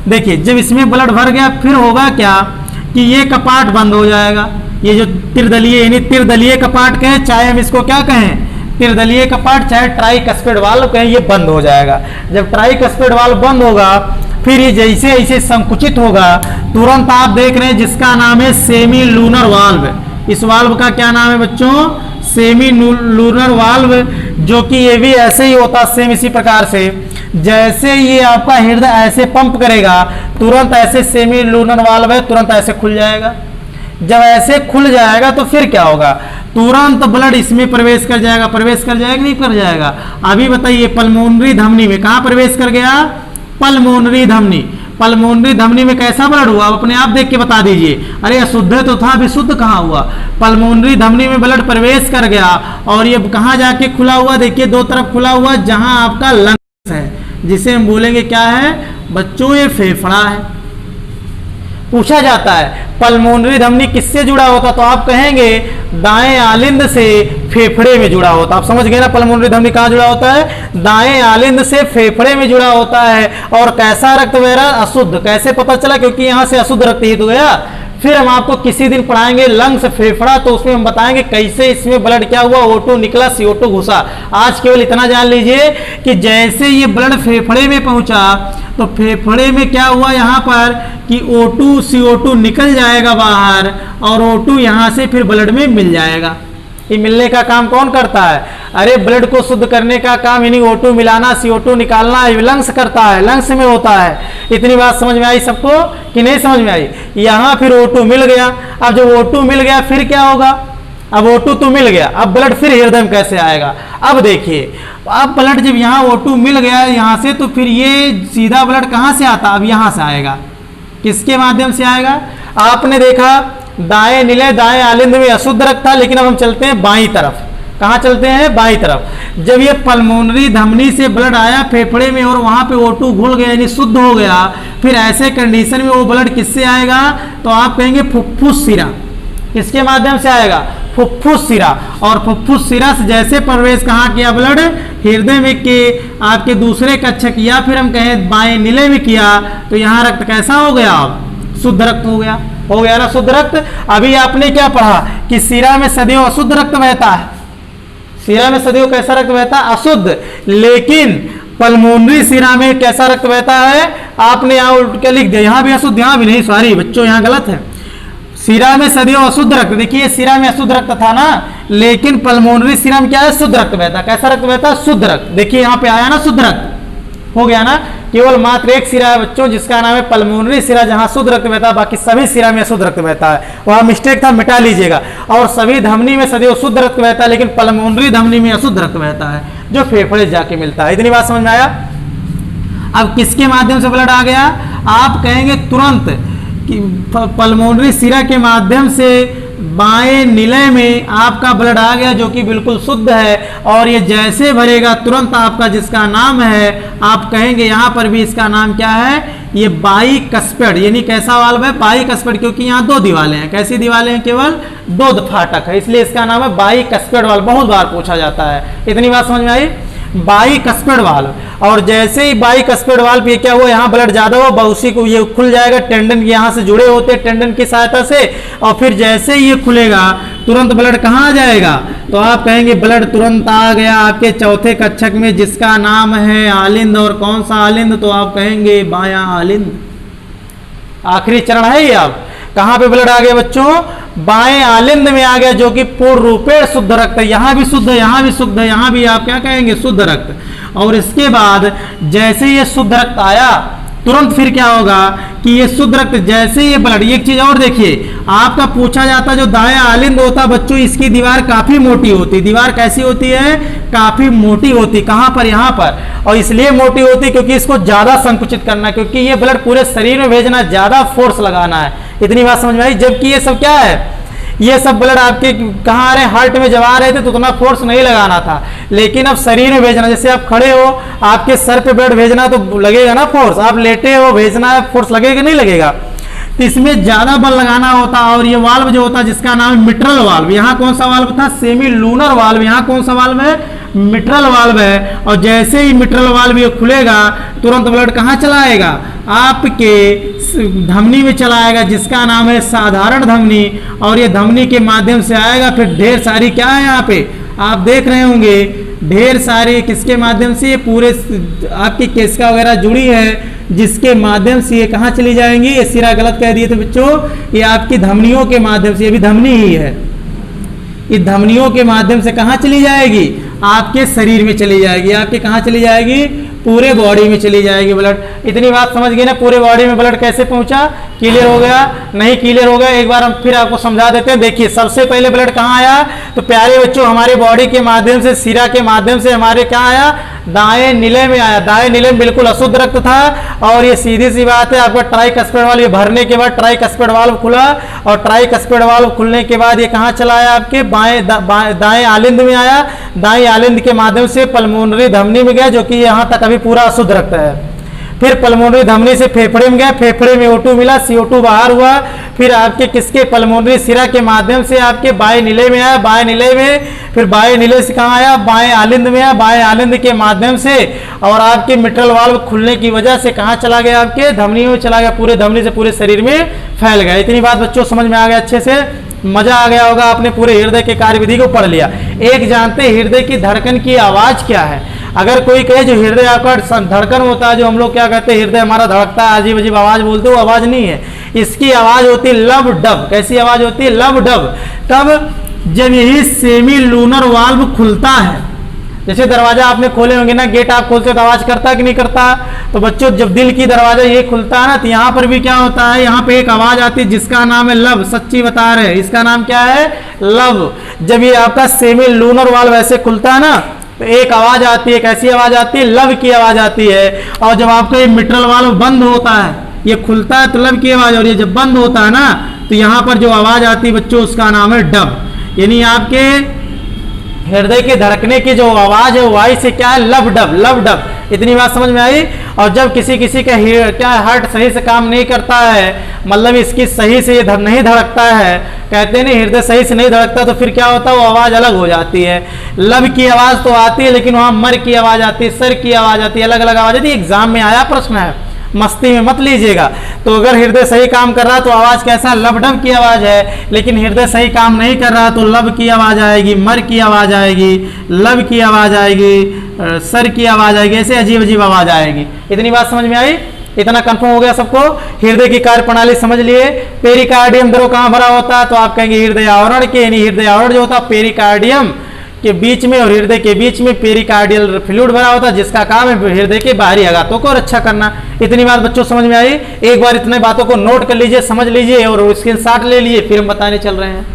देखिए जब इसमें ब्लड भर गया, फिर होगा क्या कि ये कपाट बंद हो जाएगा। ये जो त्रिदलीय, यानी त्रिदलीय कपाट कहें, चाहे हम इसको क्या कहें, त्रिदलीय कपाट, चाहे ट्राइकस्पिड वाल्व कहें, ये बंद हो जाएगा। जब ट्राइकस्पिड वाल्व बंद होगा, फिर ये जैसे ऐसे संकुचित होगा, तुरंत आप देख रहे हैं जिसका नाम है सेमी लूनर वाल्व। इस वाल्व का क्या नाम है बच्चों, सेमी लूनर वाल्व, जो कि ये भी ऐसे ही होता, सेम इसी प्रकार से। जैसे ये आपका हृदय ऐसे पंप करेगा, तुरंत ऐसे सेमी लूनर वाल्व है, तुरंत ऐसे खुल जाएगा। जब ऐसे खुल जाएगा तो फिर क्या होगा, तुरंत ब्लड इसमें प्रवेश कर जाएगा। प्रवेश कर जाएगा नहीं कर जाएगा, अभी बताइए। पल्मोनरी धमनी में कहाँ प्रवेश कर गया, पल्मोनरी धमनी। पल्मोनरी धमनी में कैसा ब्लड हुआ, अपने आप देख के बता दीजिए। अरे अशुद्ध तो था, विशुद्ध कहाँ हुआ, पल्मोनरी धमनी में ब्लड प्रवेश कर गया। और ये कहाँ जाके खुला हुआ, देखिए दो तरफ खुला हुआ, जहां आपका लंग्स है, जिसे हम बोलेंगे क्या है बच्चों, ये फेफड़ा है। पूछा जाता है पल्मोनरी धमनी किससे जुड़ा होता, तो आप कहेंगे दाएं आलिंद से फेफड़े में जुड़ा होता। आप समझ गए ना, पल्मोनरी धमनी कहाँ जुड़ा होता है, दाएं आलिंद से फेफड़े में जुड़ा होता है। और कैसा रक्त बह रहा, अशुद्ध। कैसे पता चला, क्योंकि यहाँ से अशुद्ध रक्त ही तो गया। फिर हम आपको किसी दिन पढ़ाएंगे लंग्स, फेफड़ा, तो उसमें हम बताएंगे कैसे इसमें ब्लड क्या हुआ, O2 निकला, CO2 घुसा। आज केवल इतना जान लीजिए कि जैसे ये ब्लड फेफड़े में पहुंचा, तो फेफड़े में क्या हुआ यहाँ पर कि O2 CO2 निकल जाएगा बाहर, और O2 यहाँ से फिर ब्लड में मिल जाएगा। ये मिलने का काम कौन करता है, अरे ब्लड को शुद्ध करने का काम, यानी O2 मिलाना, CO2 निकालना, लंग्स करता है, लंग्स में होता है। इतनी बात समझ में आई सबको कि नहीं समझ में आई। यहाँ फिर O2 मिल गया। अब जब O2 मिल गया फिर क्या होगा, अब O2 तो मिल गया, अब ब्लड फिर हृदय में कैसे आएगा। अब देखिए, अब ब्लड जब यहाँ O2 मिल गया यहाँ से, तो फिर ये सीधा ब्लड कहाँ से आता, अब यहाँ से आएगा। किसके माध्यम से आएगा, आपने देखा दाएं नीले, दाएं आलिंद में अशुद्ध रक्त था, लेकिन अब हम चलते हैं बाईं तरफ। कहाँ चलते हैं, बाईं तरफ। जब ये पल्मोनरी धमनी से ब्लड आया फेफड़े में, और वहां पे O2 घुल गया, यानी शुद्ध हो गया, फिर ऐसे कंडीशन में वो ब्लड किससे आएगा, तो आप कहेंगे फुफ्फुस सिरा। किसके माध्यम से आएगा, फुफ्फुस सिरा। और फुफ्फुस सिरा से जैसे प्रवेश कहाँ किया ब्लड, हृदय में के आपके दूसरे कक्षक, या फिर हम कहें बाएं नीले में किया, तो यहाँ रक्त कैसा हो गया, अब शुद्ध रक्त हो गया ना, शुद्ध रक्त। अभी आपने क्या पढ़ा कि सिरा में सदैव अशुद्ध रक्त बहता है। सिरा में सदैव कैसा रक्त बहता है, अशुद्ध। लेकिन पल्मोनरी शिरा में कैसा रक्त बहता है, आपने यहाँ उल्ट के लिख दिया, यहाँ भी अशुद्ध, यहाँ भी नहीं, सॉरी बच्चों यहाँ गलत है। शिरा में सदैव अशुद्ध रक्त, देखिए शिरा में अशुद्ध रक्त था ना, लेकिन पल्मोनरी शिरा में क्या है, शुद्ध रक्त बहता। कैसा रक्त बहता, शुद्ध रक्त। देखिए यहाँ पे आया ना शुद्ध रक्त, हो गया ना। केवल मात्र एक शिरा है बच्चों जिसका नाम है पल्मोनरी शिरा, जहां शुद्ध रक्त बहता है, बाकी सभी शिरा में अशुद्ध रक्त बहता है। वहां मिस्टेक था, मिटा लीजिएगा। और सभी धमनी में सदैव शुद्ध रक्त बहता है, लेकिन पल्मोनरी धमनी में अशुद्ध रक्त बहता है, जो फेफड़े जाके मिलता है। इतनी बात समझ में आया। अब किसके माध्यम से ब्लड आ गया, आप कहेंगे तुरंत कि पल्मोनरी शिरा के माध्यम से बाएं निलय में आपका ब्लड आ गया, जो कि बिल्कुल शुद्ध है। और ये जैसे भरेगा तुरंत आपका जिसका नाम है, आप कहेंगे यहाँ पर भी इसका नाम क्या है, ये बाइकस्पेड, यानी कैसा वाल्व है, बाइकस्पेड, क्योंकि यहाँ दो दीवारें हैं। कैसी दीवारें हैं, केवल दो फाटक है, इसलिए इसका नाम है बाइकस्पेड वाल्व। बहुत बार पूछा जाता है। इतनी बात समझ में आई, बाइकस्पेड वाल्व। और जैसे ही बाइकस्पेड वाल्व ये क्या हुआ, यहाँ ब्लड ज्यादा हुआ, बहुसी को ये खुल जाएगा, टेंडन यहाँ से जुड़े होते हैं टेंडन की सहायता से, और फिर जैसे ही ये खुलेगा तुरंत ब्लड कहाँ आ जाएगा, तो आप कहेंगे ब्लड तुरंत आ गया आपके चौथे कक्षक में, जिसका नाम है आलिंद। और कौन सा आलिंद, तो आप कहेंगे बायां आलिंद। आखिरी चरण है ये। आप कहाँ पे ब्लड आ गया बच्चों, बाएं आलिंद में आ गया, जो कि पूर्ण रूपेण शुद्ध रक्त है। यहाँ भी शुद्ध है, यहाँ भी शुद्ध है, यहाँ भी आप क्या कहेंगे, शुद्ध रक्त। और इसके बाद जैसे ये शुद्ध रक्त आया, तुरंत फिर क्या होगा कि ये शुद्ध रक्त जैसे ये ब्लड, एक चीज और देखिए, आपका पूछा जाता जो दायां आलिंद होता बच्चों, इसकी दीवार काफी मोटी होती। दीवार कैसी होती है, काफी मोटी होती। कहां पर, यहां पर। और इसलिए मोटी होती क्योंकि इसको ज्यादा संकुचित करना है, क्योंकि ये ब्लड पूरे शरीर में भेजना, ज्यादा फोर्स लगाना है। इतनी बात समझ में आई। जबकि ये सब क्या है, ये सब ब्लड आपके कहाँ आ रहे हैं, हार्ट में जब आ रहे थे तो उतना फोर्स नहीं लगाना था, लेकिन अब शरीर में भेजना। जैसे आप खड़े हो, आपके सर पे ब्लड भेजना तो लगेगा ना फोर्स, आप लेटे हो, भेजना है, फोर्स लगेगा नहीं लगेगा, तो इसमें ज्यादा बल लगाना होता। और ये वाल्व जो होता जिसका नाम है मिट्रल वाल्व, यहाँ कौन सा वाल्व था, सेमी लूनर वाल्व, यहाँ कौन सा वाल्व है, मिट्रल वाल्व है। और जैसे ही मिट्रल वाल्व ये खुलेगा, तुरंत ब्लड कहाँ चलाएगा, आपके धमनी में चलाएगा, जिसका नाम है साधारण धमनी। और ये धमनी के माध्यम से आएगा, फिर ढेर सारी क्या है यहाँ पे आप देख रहे होंगे, ढेर सारी किसके माध्यम से, ये पूरे आपकी केसिका वगैरह जुड़ी है, जिसके माध्यम से ये कहाँ चली जाएंगी, ये सिरा गलत कह दिए थे बच्चों, ये आपकी धमनियों के माध्यम से, ये भी धमनी ही है, ये धमनियों के माध्यम से कहाँ चली जाएगी, आपके शरीर में चली जाएगी। आपके कहाँ चली जाएगी, पूरे बॉडी में चली जाएगी ब्लड। इतनी बात समझ गए ना, पूरे बॉडी में ब्लड कैसे पहुंचा, क्लियर हो गया, नहीं क्लियर हो गया, एक बार हम फिर आपको समझा देते हैं। देखिए सबसे पहले ब्लड कहाँ आया, तो प्यारे बच्चों हमारे बॉडी के माध्यम से, सिरा के माध्यम से हमारे क्या आया, दाएं निलय में आया। दाएं निलय में बिल्कुल अशुद्ध रक्त था, और ये सीधी सी बात है, आपका ट्राइकस्पेड वाल्व भरने के बाद ट्राइकस्पेड वाल्व खुला, और ट्राइकस्पेड वाल्व खुलने के बाद ये कहाँ चला आया, आपके दाएं आलिंद में आया। दाएं आलिंद के माध्यम से पल्मोनरी धमनी में गया, जो कि यहाँ तक अभी पूरा अशुद्ध रक्त है। फिर पल्मोनरी धमनी से फेफड़े में गया, फेफड़े में O2 मिला, CO2 बाहर हुआ। फिर आपके किसके, पल्मोनरी सिरा के माध्यम से आपके बाएं निलय में आया, बाएं निलय में, फिर बाएं निलय से कहाँ आया, बाएं आलिंद में आया, बाएं आलिंद के माध्यम से, और आपके मिट्रल वाल्व खुलने की वजह से कहाँ चला गया, आपके धमनी में चला गया, पूरे धमनी से पूरे शरीर में फैल गया। इतनी बात बच्चों समझ में आ गया, अच्छे से मजा आ गया होगा, आपने पूरे हृदय के कार्यविधि को पढ़ लिया। एक जानते हृदय की धड़कन की आवाज क्या है। अगर कोई कहे जो हृदय आपका धड़कन होता है, जो हम लोग क्या कहते हैं हृदय हमारा धड़कता है, अजीब अजीब आवाज बोलते हो, आवाज नहीं है, इसकी आवाज होती है लब डब। कैसी आवाज होती है, लब डब। तब जब यही सेमी लूनर वाल्व खुलता है, जैसे दरवाजा आपने खोले होंगे ना, गेट आप खोलते हो तो आवाज करता है कि नहीं करता, तो बच्चों जब दिल की दरवाजा ये खुलता है ना, तो यहाँ पर भी क्या होता है, यहाँ पे एक आवाज आती है जिसका नाम है लब। सच्ची बता रहे हैं, इसका नाम क्या है, लब। जब ये आपका सेमी लूनर वाल्व ऐसे खुलता है ना, तो एक आवाज आती है, कैसी आवाज आती है, लब की आवाज आती है। और जब आपका ये मिट्रल वाल्व बंद होता है, ये खुलता है तो लब की आवाज, और ये जब बंद होता है ना, तो यहाँ पर जो आवाज आती है बच्चों, उसका नाम है डब। यानी आपके हृदय के धड़कने की जो आवाज है, वाई से क्या है, लब डब, लब डब। इतनी बात समझ में आई। और जब किसी का क्या हार्ट सही से काम नहीं करता है, मतलब इसकी सही से ये नहीं धड़कता है, कहते हैं ना हृदय सही से नहीं धड़कता, तो फिर क्या होता है, वो आवाज अलग हो जाती है। लब की आवाज तो आती है, लेकिन वहां मर की आवाज आती है, सर की आवाज आती है, अलग अलग आवाज आती है। एग्जाम में आया प्रश्न है, मस्ती में मत लीजिएगा। तो अगर हृदय सही काम कर रहा है तो आवाज़ कैसा, लब डब की आवाज़ है। लेकिन हृदय सही काम नहीं कर रहा तो लब की आवाज़ आएगी, मर की आवाज़ आएगी, लब की आवाज़ आएगी, सर की आवाज़ आएगी, ऐसे अजीब अजीब आवाज़ आएगी। इतनी बात समझ में आई? इतना कंफर्म हो गया सबको? हृदय की कार्य प्रणाली समझ लिए। पेरिकार्डियम द्रव कहाँ भरा होता है? तो आप कहेंगे हृदय आवरण के, यानी हृदय आवरण जो होता है पेरिकार्डियम के बीच में और हृदय के बीच में पेरिकार्डियल फ्लूइड भरा होता है, जिसका काम है हृदय के बाहरी आघातों को रक्षा करना। इतनी बात बच्चों समझ में आई? एक बार इतने बातों को नोट कर लीजिए, समझ लीजिए और स्क्रीनशॉट ले लीजिए, फिर हम बताने चल रहे हैं।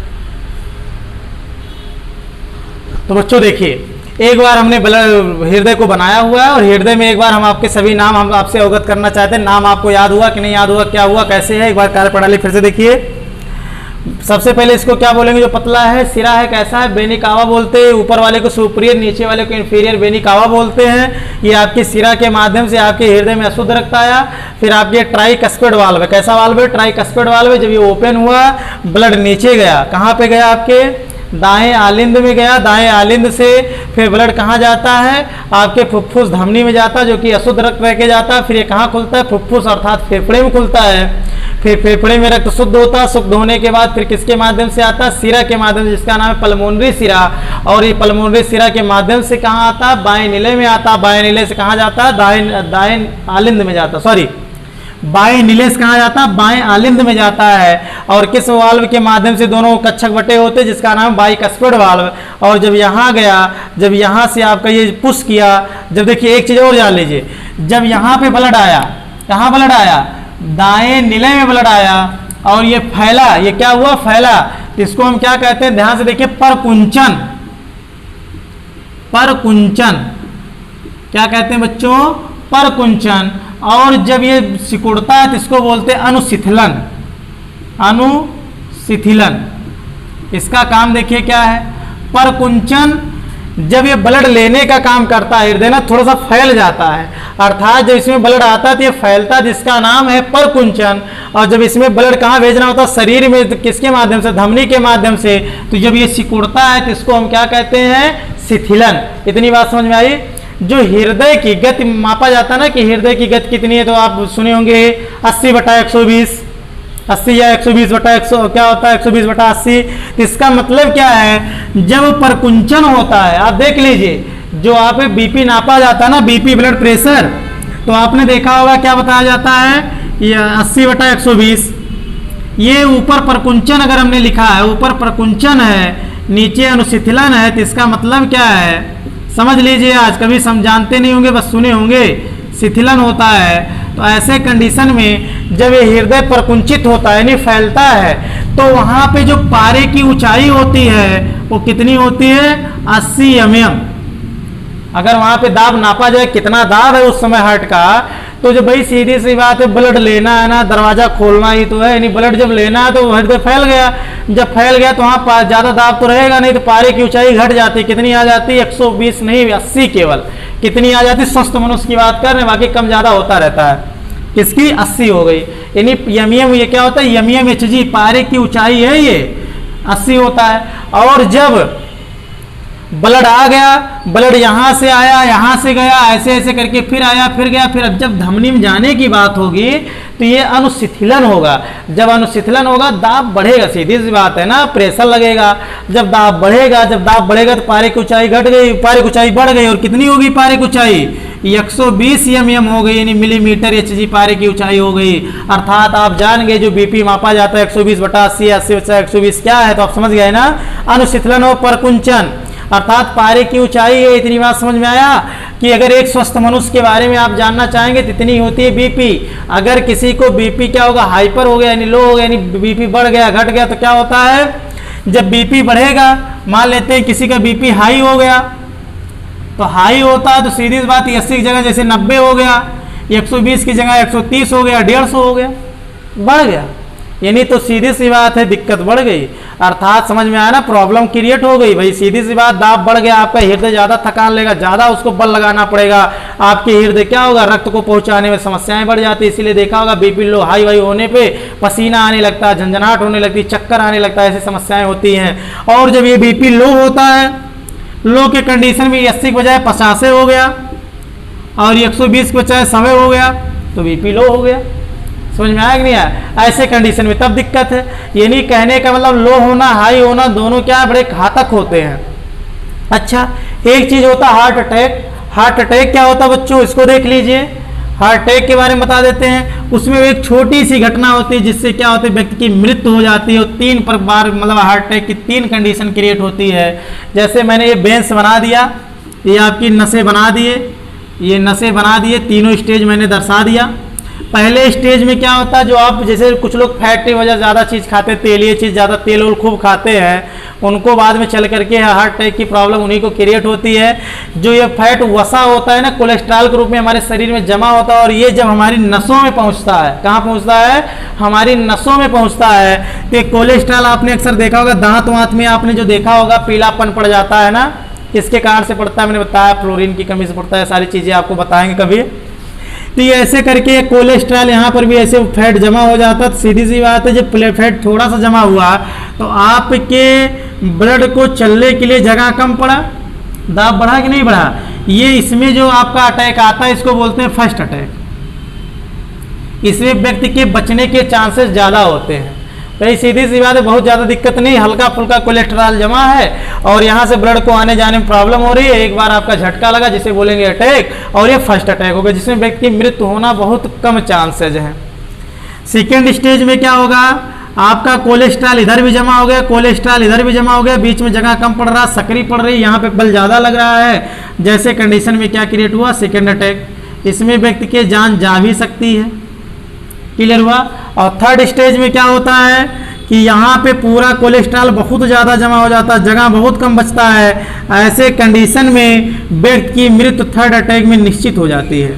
तो बच्चों देखिए, एक बार हमने हृदय को बनाया हुआ है और हृदय में एक बार हम आपके सभी नाम हम आपसे अवगत करना चाहते हैं। नाम आपको याद हुआ कि नहीं याद हुआ, क्या हुआ, कैसे है? एक बार कार्य प्रणाली फिर से देखिए। सबसे पहले इसको क्या बोलेंगे? जो पतला है, सिरा है, कैसा है? वेनी कावा बोलते हैं। ऊपर वाले को सुपीरियर, नीचे वाले को इंफीरियर वेनी कावा बोलते हैं। ये आपकी सिरा के माध्यम से आपके हृदय में अशुद्ध रक्त आया। फिर आपके ट्राइकस्पिड वाल्व है, कैसा वाल्व है? ट्राइकस्पिड वाल्व है। जब ये ओपन हुआ, ब्लड नीचे गया, कहाँ पे गया? आपके दाएं आलिंद में गया। दाएं आलिंद से फिर ब्लड कहाँ जाता है? आपके फुफ्फुस धमनी में जाता है, जो कि अशुद्ध रक्त रह के जाता है। फिर ये कहाँ खुलता है? फुफ्फुस अर्थात फेफड़े में खुलता है। फिर फेफड़े में रक्त शुद्ध होता है। शुद्ध होने के बाद फिर किसके माध्यम से आता है? सिरा के माध्यम से, जिसका नाम है पल्मोनरी सिरा। और ये पल्मोनरी सिरा के माध्यम से कहाँ आता है? बाएं नीले में आता है। बाएं नीले से कहाँ जाता है? दाएं आलिंद में जाता है, सॉरी बाएं नीले से कहाँ जाता है? बाएं आलिंद में जाता है। और किस वाल्व के माध्यम से? दोनों कच्छक बटे होते हैं, जिसका नाम बाइकस्पिड वाल्व। और जब यहाँ गया, जब यहाँ से आपका ये पुश किया, जब देखिए एक चीज़ और जान लीजिए, जब यहाँ पे ब्लड आया, कहाँ ब्लड आया? दाएं नीले में ब्लड आया और ये फैला, ये क्या हुआ? फैला। तो इसको हम क्या कहते हैं? ध्यान से देखिए, परकुंचन। परकुंचन क्या कहते हैं बच्चों? परकुंचन। और जब ये सिकुड़ता है तो इसको बोलते हैं अनुशिथिलन। अनुशिथिलन, इसका काम देखिए क्या है? परकुंचन। जब ये ब्लड लेने का काम करता है, हृदय ना थोड़ा सा फैल जाता है, अर्थात जब इसमें ब्लड आता है तो ये फैलता है, जिसका नाम है परकुंचन। और जब इसमें ब्लड कहाँ भेजना होता है? शरीर में। तो किसके माध्यम से? धमनी के माध्यम से। तो जब ये सिकुड़ता है तो इसको हम क्या कहते हैं? शिथिलन। इतनी बात समझ में आई? जो हृदय की गति मापा जाता है ना कि हृदय की गति कितनी है, तो आप सुने होंगे 80/120, 80 या 120/100, क्या होता है 120/80। तो इसका मतलब क्या है? जब परकुंचन होता है, आप देख लीजिए, जो आप बीपी नापा जाता है ना, बीपी ब्लड प्रेशर, तो आपने देखा होगा क्या बताया जाता है? ये 80/120। ये ऊपर परकुंचन अगर हमने लिखा है, ऊपर परकुंचन है, नीचे अनुशिथिलन है, तो इसका मतलब क्या है? समझ लीजिए, आज कभी जानते नहीं होंगे, बस सुने होंगे, शिथिलन होता है। तो ऐसे कंडीशन में जब ये हृदय परकुंचित होता है, यानी फैलता है, तो वहाँ पे जो पारे की ऊंचाई होती है वो कितनी होती है? 80 mm। अगर वहाँ पे दाब नापा जाए, कितना दाब है उस समय हार्ट का, तो जो भाई सीधी सी बात है, ब्लड लेना है ना, दरवाजा खोलना ही तो है, यानी ब्लड जब लेना है तो हृदय फैल गया। जब फैल गया तो वहाँ ज़्यादा दाब तो रहेगा नहीं, तो पारे की ऊंचाई घट जाती है। कितनी आ जाती है? 120 नहीं, 80 केवल। कितनी आ जाती है? स्वस्थ मनुष्य की बात कर रहे हैं, बाकी कम ज़्यादा होता रहता है। किसकी? 80 हो गई। यानी यमियम, ये क्या होता है? यमियम HG, पारे की ऊंचाई है ये 80 होता है। और जब ब्लड आ गया, ब्लड यहाँ से आया, यहाँ से गया, ऐसे ऐसे करके फिर आया, फिर गया, फिर अब जब धमनी में जाने की बात होगी तो ये अनुशिथिलन होगा। जब अनुशिथिलन होगा, दाब बढ़ेगा, सीधी सी बात है ना, प्रेशर लगेगा। जब दाब बढ़ेगा, तो पारे की ऊंचाई घट गई, पारे की ऊंचाई बढ़ गई, और कितनी होगी पारे की ऊंचाई? 120 mm हो गई, यानी मिलीमीटर HG पारे की ऊंचाई हो गई। अर्थात आप जान गए, जो बीपी मापा जाता है 120/80, 80/120 क्या है, तो आप समझ गए ना? अनुशिथिलन और परकुंचन, अर्थात पारे की ऊंचाई है। इतनी बात समझ में आया कि अगर एक स्वस्थ मनुष्य के बारे में आप जानना चाहेंगे तो इतनी होती है बीपी। अगर किसी को बीपी क्या होगा? हाइपर हो गया, यानी लो हो गया, यानी बीपी बढ़ गया, घट गया, तो क्या होता है? जब बीपी बढ़ेगा, मान लेते हैं किसी का बीपी हाई हो गया, तो हाई होता है तो सीधी बात 80 की जगह जैसे 90 हो गया, 120 की जगह 130 हो गया, 150 हो गया, बढ़ गया, यानी तो सीधी सी बात है दिक्कत बढ़ गई। अर्थात समझ में आया ना? प्रॉब्लम क्रिएट हो गई भाई। सीधी सी बात, दाब बढ़ गया, आपका हृदय ज़्यादा थकान लेगा, ज़्यादा उसको बल लगाना पड़ेगा, आपके हृदय क्या होगा? रक्त को पहुंचाने में समस्याएं बढ़ जाती है। इसीलिए देखा होगा बीपी लो हाई वाई होने पे पसीना आने लगता है, झंझनाहट होने लगती है, चक्कर आने लगता है, ऐसी समस्याएं होती हैं। और जब ये बीपी लो होता है, लो के कंडीशन में 80 के बजाय 50 हो गया और 120 के बजाय 100 हो गया, तो बीपी लो हो गया। समझ में आया कि नहीं आया? ऐसे कंडीशन में तब दिक्कत है। ये नहीं कहने का मतलब लो होना हाई होना दोनों क्या बड़े घातक होते हैं। अच्छा, एक चीज होता है हार्ट अटैक। हार्ट अटैक क्या होता है बच्चों, इसको देख लीजिए। हार्ट अटैक के बारे में बता देते हैं। उसमें एक छोटी सी घटना होती है जिससे क्या होता है, व्यक्ति की मृत्यु हो जाती है। और 3 बार मतलब हार्ट अटैक की 3 कंडीशन क्रिएट होती है। जैसे मैंने ये बेंस बना दिया, ये आपकी नसें बना दिए, ये नसें बना दिए, तीनों स्टेज मैंने दर्शा दिया। पहले स्टेज में क्या होता है, जो आप जैसे कुछ लोग फैट की वजह ज़्यादा चीज़ खाते हैं, तेलीय चीज़ ज़्यादा तेल और खूब खाते हैं, उनको बाद में चल करके हार्ट अटैक की प्रॉब्लम उन्हीं को क्रिएट होती है। जो ये फैट वसा होता है ना, कोलेस्ट्रॉल के रूप में हमारे शरीर में जमा होता है, और ये जब हमारी नसों में पहुंचता है, कहाँ पहुंचता है, हमारी नसों में पहुंचता है, तो कोलेस्ट्रॉल आपने अक्सर देखा होगा, दांत वाँत में आपने जो देखा होगा पीलापन पड़ जाता है ना, किसके कारण से पड़ता है मैंने बताया, फ्लोरीन की कमी से पड़ता है। सारी चीज़ें आपको बताएंगे कभी। तो ये ऐसे करके कोलेस्ट्रॉल यहाँ पर भी ऐसे फैट जमा हो जाता है। सीधी सी बात है, जब फैट थोड़ा सा जमा हुआ तो आपके ब्लड को चलने के लिए जगह कम पड़ा, दाब बढ़ा कि नहीं बढ़ा। ये इसमें जो आपका अटैक आता है इसको बोलते हैं फर्स्ट अटैक। इसमें व्यक्ति के बचने के चांसेस ज़्यादा होते हैं। भाई सीधी सी बात है, बहुत ज़्यादा दिक्कत नहीं, हल्का फुल्का कोलेस्ट्रॉल जमा है और यहाँ से ब्लड को आने जाने में प्रॉब्लम हो रही है। एक बार आपका झटका लगा जिसे बोलेंगे अटैक, और ये फर्स्ट अटैक होगा जिसमें व्यक्ति की मृत्यु होना बहुत कम चांसेज है। सेकेंड स्टेज में क्या होगा, आपका कोलेस्ट्रॉल इधर भी जमा हो गया, कोलेस्ट्रॉल इधर भी जमा हो गया, बीच में जगह कम पड़ रहा, सकरी पड़ रही, यहाँ पे बल ज़्यादा लग रहा है। जैसे कंडीशन में क्या क्रिएट हुआ, सेकेंड अटैक। इसमें व्यक्ति की जान जा भी सकती है। क्लियर हुआ। और थर्ड स्टेज में क्या होता है कि यहाँ पे पूरा कोलेस्ट्रॉल बहुत ज़्यादा जमा हो जाता है, जगह बहुत कम बचता है। ऐसे कंडीशन में व्यक्ति की मृत्यु थर्ड अटैक में निश्चित हो जाती है।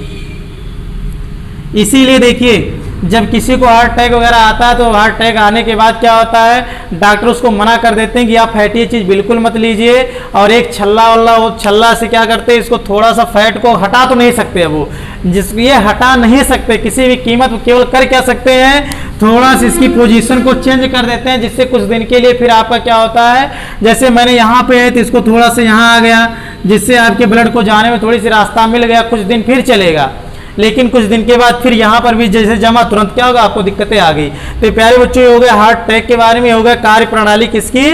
इसीलिए देखिए, जब किसी को हार्ट अटैक वगैरह आता है तो हार्ट अटैक आने के बाद क्या होता है, डॉक्टर उसको मना कर देते हैं कि आप फैटी चीज़ बिल्कुल मत लीजिए। और एक छल्ला वल्ला, वो छल्ला से क्या करते हैं, इसको थोड़ा सा फैट को हटा तो नहीं सकते, वो जिस ये हटा नहीं सकते किसी भी कीमत, केवल कर क्या सकते हैं, थोड़ा सा इसकी पोजीशन को चेंज कर देते हैं, जिससे कुछ दिन के लिए फिर आपका क्या होता है, जैसे मैंने यहाँ पे है तो इसको थोड़ा सा यहाँ आ गया, जिससे आपके ब्लड को जाने में थोड़ी सी रास्ता मिल गया, कुछ दिन फिर चलेगा। लेकिन कुछ दिन के बाद फिर यहाँ पर भी जैसे जमा, तुरंत क्या होगा, आपको दिक्कतें आ गई। तो प्यारे बच्चों, ये हो गया हार्ट अटैक के बारे में, हो गया कार्य प्रणाली किसकी,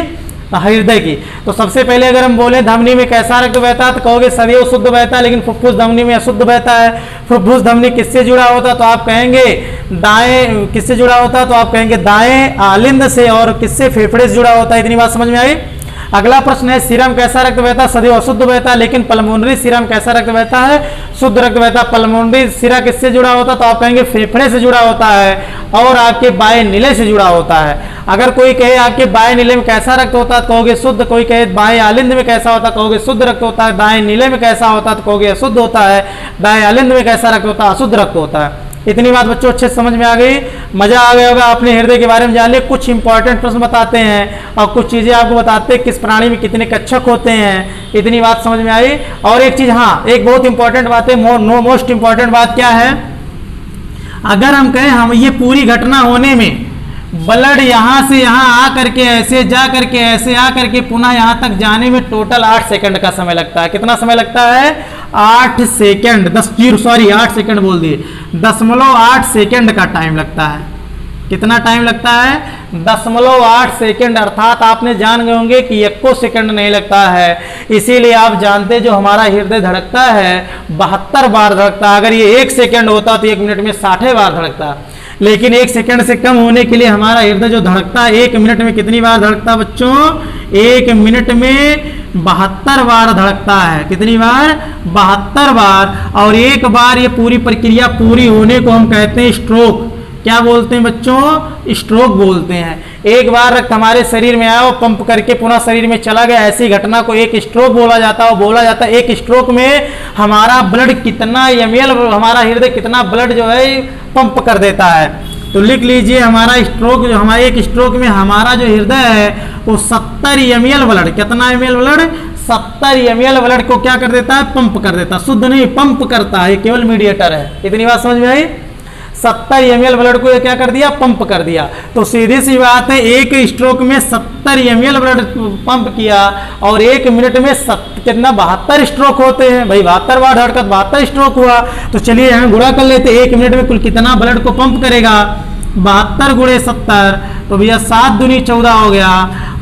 हृदय की। तो सबसे पहले अगर हम बोले धमनी में कैसा रक्त बहता है, तो कहोगे सदैव शुद्ध बहता है, लेकिन फुफ्फुस धमनी में अशुद्ध बहता है। फुफ्फुस धमनी किससे जुड़ा होता है, तो आप कहेंगे दाएं, किससे जुड़ा होता है, तो आप कहेंगे दाएं आलिंद से, और किससे, फेफड़े से जुड़ा होता है। इतनी बात समझ में आई। अगला प्रश्न है, सीरम कैसा रक्त बहता है, सदैव अशुद्ध बहता है, लेकिन पल्मोनरी सीरम कैसा रक्त बहता है, शुद्ध रक्त बहता है। पल्मोनरी सीरा किससे जुड़ा होता है, तो आप कहेंगे फेफड़े से जुड़ा होता है और आपके बाएं नीले से जुड़ा होता है। अगर कोई कहे आपके बाएं नीले में कैसा रक्त होता है, तो कहोगे शुद्ध। कोई कहे बाएं आलिंद में कैसा होता है, कहोगे शुद्ध रक्त होता है। दाएं नीले में कैसा होता है, तो कहोगे अशुद्ध होता है। दाएं आलिंद में कैसा रक्त होता है, अशुद्ध रक्त होता है। इतनी बात बच्चों अच्छे समझ में आ गई, मजा आ गया होगा, आपने हृदय के बारे में जान लिया। कुछ इंपॉर्टेंट प्रश्न बताते हैं और कुछ चीजें आपको बताते हैं किस प्राणी में कितने कक्षक होते हैं। इतनी बात समझ में आई। और एक चीज, हाँ, एक बहुत इंपॉर्टेंट बात है, मोस्ट इंपॉर्टेंट बात क्या है, अगर हम कहें हम ये पूरी घटना होने में ब्लड यहाँ से यहाँ आ करके ऐसे जा करके ऐसे आ करके पुनः यहाँ तक जाने में टोटल 8 सेकंड का समय लगता है। कितना समय लगता है, 8 सेकंड, 8 सेकंड बोल दिए, 0.8 सेकंड का टाइम लगता है। कितना टाइम लगता है, 0.8 सेकंड। अर्थात आपने जान गए होंगे कि 1 सेकंड नहीं लगता है। इसीलिए आप जानते, जो हमारा हृदय धड़कता है 72 बार धड़कता है। अगर ये 1 सेकंड होता तो 1 मिनट में 60 बार धड़कता, लेकिन 1 सेकंड से कम होने के लिए हमारा हृदय जो धड़कता है 1 मिनट में कितनी बार धड़कता है बच्चों, 1 मिनट में 72 बार धड़कता है। कितनी बार, 72 बार। और एक बार ये पूरी प्रक्रिया पूरी होने को हम कहते हैं स्ट्रोक। क्या बोलते हैं बच्चों, स्ट्रोक बोलते हैं। एक बार रक्त हमारे शरीर में आया और पंप करके पुनः शरीर में चला गया, ऐसी घटना को एक स्ट्रोक बोला जाता है। बोला जाता है एक स्ट्रोक में हमारा ब्लड कितना ml, हमारा हृदय कितना ब्लड जो है पंप कर देता है। तो लिख लीजिए, हमारा स्ट्रोक, जो हमारे एक स्ट्रोक में हमारा जो हृदय है वो 70 ml ब्लड, कितना ml ब्लड, 70 ml ब्लड को क्या कर देता है, पंप कर देता है। शुद्ध नहीं, पंप करता है, केवल मीडिएटर है। इतनी बात समझ में आई। 70 ml ब्लड को ये क्या कर दिया, पंप कर दिया। तो सीधी सी बात है, एक स्ट्रोक में 70 ml ब्लड पंप किया और 1 मिनट में कितना 72 स्ट्रोक होते हैं भाई, 72 बार धड़कन 72 स्ट्रोक हुआ। तो चलिए यहाँ गुणा कर लेते, 1 मिनट में कुल कितना ब्लड को पंप करेगा, 72 गुणे 70, तो भैया 7 दूनी 14 हो गया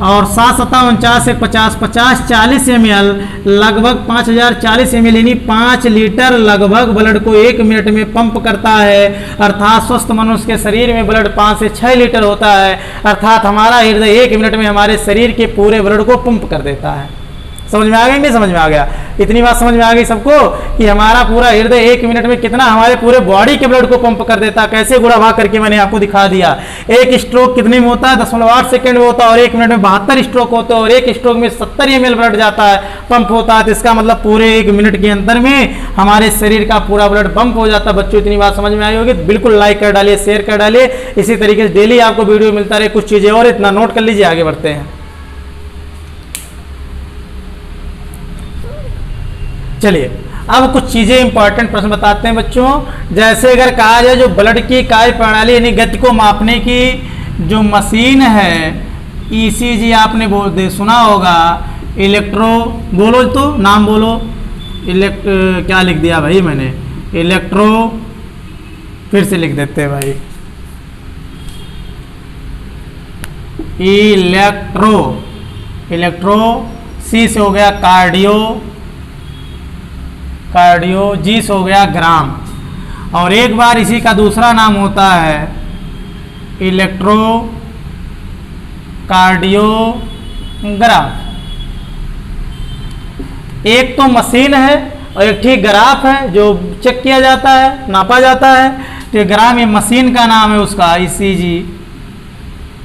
और 7 7 49 50 50 40 ml, लगभग 5040 ml यानी 5 लीटर लगभग ब्लड को 1 मिनट में पंप करता है। अर्थात स्वस्थ मनुष्य के शरीर में ब्लड 5 से 6 लीटर होता है। अर्थात हमारा हृदय 1 मिनट में हमारे शरीर के पूरे ब्लड को पंप कर देता है। समझ में आ गया, नहीं समझ में आ गया? इतनी बात समझ में आ गई सबको कि हमारा पूरा हृदय 1 मिनट में कितना हमारे पूरे बॉडी के ब्लड को पंप कर देता है। कैसे गुणा भाग करके मैंने आपको दिखा दिया। एक स्ट्रोक कितने में होता है, 0.8 सेकंड में होता है और 1 मिनट में 72 स्ट्रोक होते हैं और एक स्ट्रोक में 70 ml ब्लड जाता है, पंप होता है। तो इसका मतलब पूरे 1 मिनट के अंदर में हमारे शरीर का पूरा ब्लड पंप हो जाता है। बच्चों इतनी बात समझ में आई होगी, बिल्कुल लाइक कर डालिए, शेयर कर डालिए। इसी तरीके से डेली आपको वीडियो मिलता रहे, कुछ चीजें और इतना नोट कर लीजिए, आगे बढ़ते हैं। चलिए अब कुछ चीजें इंपॉर्टेंट प्रश्न बताते हैं बच्चों। जैसे अगर कहा जाए जो ब्लड की कार्य प्रणाली यानी गति को मापने की जो मशीन है, ईसीजी आपने सुना होगा, इलेक्ट्रो, बोलो तो नाम बोलो, क्या लिख दिया भाई मैंने, इलेक्ट्रो, फिर से लिख देते हैं भाई, इलेक्ट्रो, सी से हो गया कार्डियो, जी से हो गया ग्राम, और एक बार इसी का दूसरा नाम होता है इलेक्ट्रो कार्डियोग्राफ। एक तो मशीन है और एक ठीक ग्राफ है जो चेक किया जाता है, नापा जाता है। तो ग्राम ये मशीन का नाम है उसका, ईसीजी।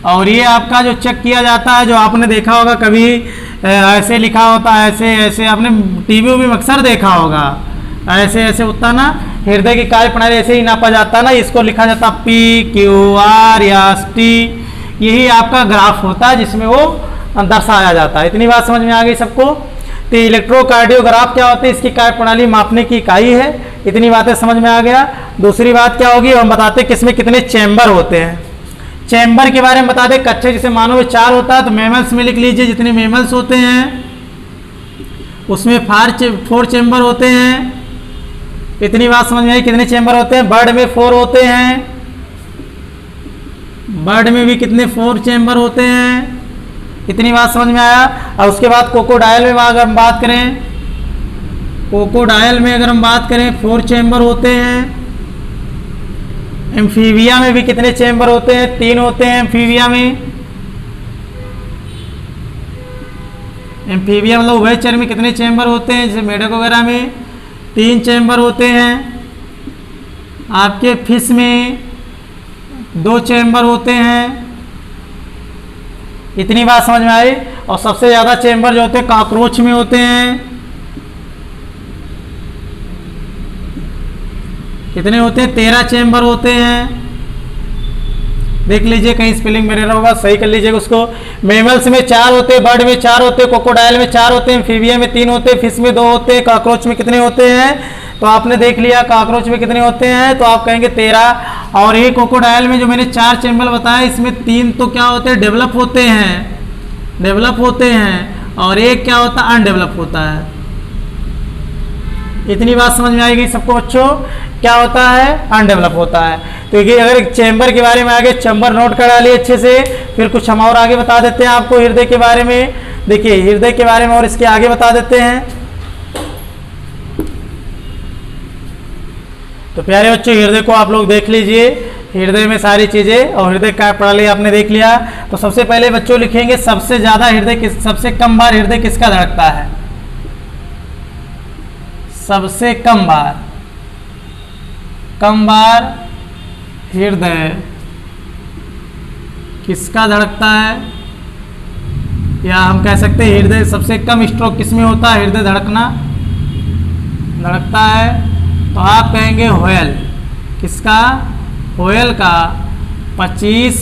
और ये आपका जो चेक किया जाता है, जो आपने देखा होगा कभी ऐसे लिखा होता है, ऐसे ऐसे आपने टीवी में अक्सर देखा होगा, ऐसे ऐसे होता है ना, हृदय की कार्य प्रणाली ऐसे ही नापा जाता है ना, इसको लिखा जाता है PQR या ST। यही आपका ग्राफ होता है जिसमें वो दर्शाया जाता है। इतनी बात समझ में आ गई सबको? तो इलेक्ट्रोकार्डियोग्राफ क्या होता है, इसकी कार्य प्रणाली मापने की इकाई है। इतनी बातें समझ में आ गया। दूसरी बात क्या होगी, हम बताते किसमें कितने चैम्बर होते हैं। चैम्बर के बारे में बता दें, कच्चे जैसे मानो में 4 होता है तो मेमल्स में लिख लीजिए जितने मेमल्स होते हैं उसमें 4 चैम्बर होते हैं। इतनी बात समझ में आई, कितने चैम्बर होते हैं। बर्ड में 4 होते हैं, बर्ड में भी कितने 4 चैम्बर होते हैं। इतनी बात समझ में आया। और उसके बाद क्रोकोडाइल में अगर हम बात करें, क्रोकोडाइल में अगर हम बात करें 4 चैम्बर होते हैं। एम्फीबिया में भी कितने चैम्बर होते हैं, 3 होते हैं एम्फीबिया में। एम्फीबिया मतलब उभयचर में कितने चैम्बर होते हैं, जैसे मेढक वगैरह में 3 चैम्बर होते हैं। आपके फिश में 2 चैम्बर होते हैं। इतनी बात समझ में आई। और सबसे ज़्यादा चैम्बर जो होते हैं कॉकरोच में होते हैं। कितने होते हैं, 13 चैम्बर होते हैं। देख लीजिए कहीं स्पेलिंग में एरर होगा, सही कर लीजिएगा उसको। मेमल्स में 4 होते हैं, बर्ड में 4 होते हैं, क्रोकोडाइल में 4 होते हैं, एम्फीबिया में 3 होते हैं, फिश में 2 होते हैं, कॉकरोच में कितने होते हैं। तो आपने देख लिया कॉकरोच में कितने होते हैं, तो आप कहेंगे 13। और ये क्रोकोडाइल में जो मैंने 4 चैम्बर बताया, इसमें 3 तो क्या होते हैं, डेवलप होते हैं, और एक क्या होता है, अनडेवलप होता है। इतनी बात समझ में आएगी सबको बच्चों, क्या होता है, अनडेवलप होता है। तो ये अगर चैम्बर के बारे में आगे चैम्बर नोट करा लिए अच्छे से, फिर कुछ हम और आगे बता देते हैं आपको हृदय के बारे में। देखिए हृदय के बारे में और इसके आगे बता देते हैं। तो प्यारे बच्चों हृदय को आप लोग देख लीजिए, हृदय में सारी चीजें और हृदय का प्रणाली आपने देख लिया। तो सबसे पहले बच्चों लिखेंगे सबसे ज्यादा हृदय सबसे कम बार हृदय किसका धड़कता है। सबसे कम बार हृदय किसका धड़कता है, या हम कह सकते हैं हृदय सबसे कम स्ट्रोक किसमें होता है, हृदय धड़कता है। तो आप कहेंगे व्हेल, किसका, व्हेल का 25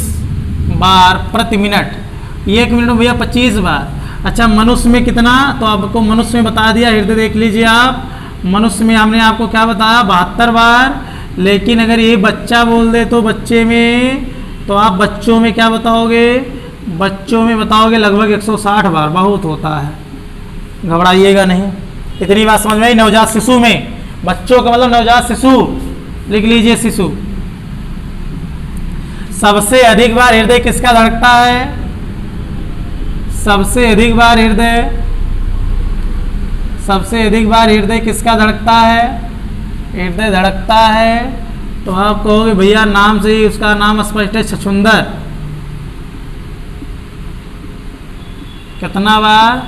बार प्रति मिनट। 1 मिनट में भैया 25 बार। अच्छा मनुष्य में कितना, तो आपको मनुष्य में बता दिया, हृदय देख लीजिए आप। मनुष्य में हमने आपको क्या बताया, 72 बार लेकिन अगर ये बच्चा बोल दे तो बच्चे में, तो आप बच्चों में क्या बताओगे? बच्चों में बताओगे लगभग 160 बार, बहुत होता है, घबराइएगा नहीं। इतनी बात समझ में आई? नवजात शिशु में, बच्चों का मतलब नवजात शिशु, लिख लीजिए शिशु। सबसे अधिक बार हृदय किसका धड़कता है? सबसे अधिक बार हृदय, सबसे अधिक बार हृदय किसका धड़कता है? हृदय धड़कता है तो आप कहोगे भैया नाम से ही उसका नाम स्पष्ट है, छछूंदर। कितना बार?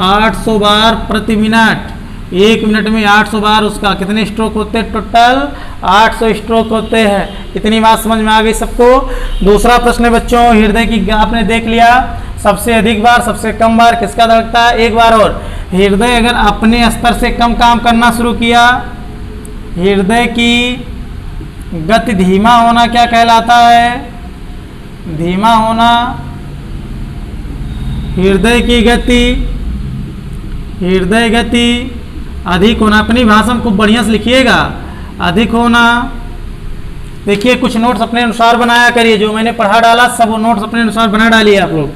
800 बार प्रति मिनट। 1 मिनट में 800 बार उसका कितने स्ट्रोक होते हैं? टोटल 800 स्ट्रोक होते हैं। इतनी बात समझ में आ गई सबको? दूसरा प्रश्न है बच्चों, हृदय की आपने देख लिया, सबसे अधिक बार, सबसे कम बार किसका धड़कता है? एक बार और, हृदय अगर अपने स्तर से कम काम करना शुरू किया, हृदय की गति धीमा होना क्या कहलाता है? धीमा होना। हृदय की गति, हृदय गति अधिक होना। अपनी भाषा में खूब बढ़िया से लिखिएगा, अधिक होना। देखिए कुछ नोट्स अपने अनुसार बनाया करिए, जो मैंने पढ़ा डाला सब वो नोट्स अपने अनुसार बना डालिए आप लोग।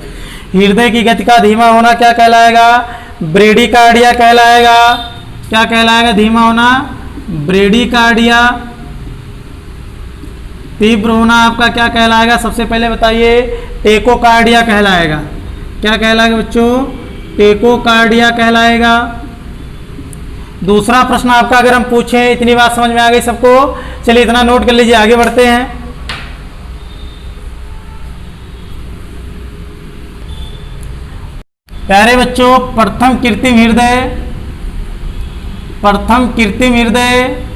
हृदय की गति का धीमा होना क्या कहलाएगा? ब्रेडिकार्डिया कहलाएगा। क्या कहलाएगा? धीमा होना ब्रेडिकार्डिया। तीव्र होना आपका क्या कहलाएगा? सबसे पहले बताइए, टेकोकार्डिया कहलाएगा। क्या कहलाएगा बच्चों? टेकोकार्डिया कहलाएगा। दूसरा प्रश्न आपका अगर हम पूछें, इतनी बात समझ में आ गई सबको? चलिए इतना नोट कर लीजिए, आगे बढ़ते हैं। प्यारे बच्चों, प्रथम कृत्रिम हृदय, प्रथम कृत्रिम हृदय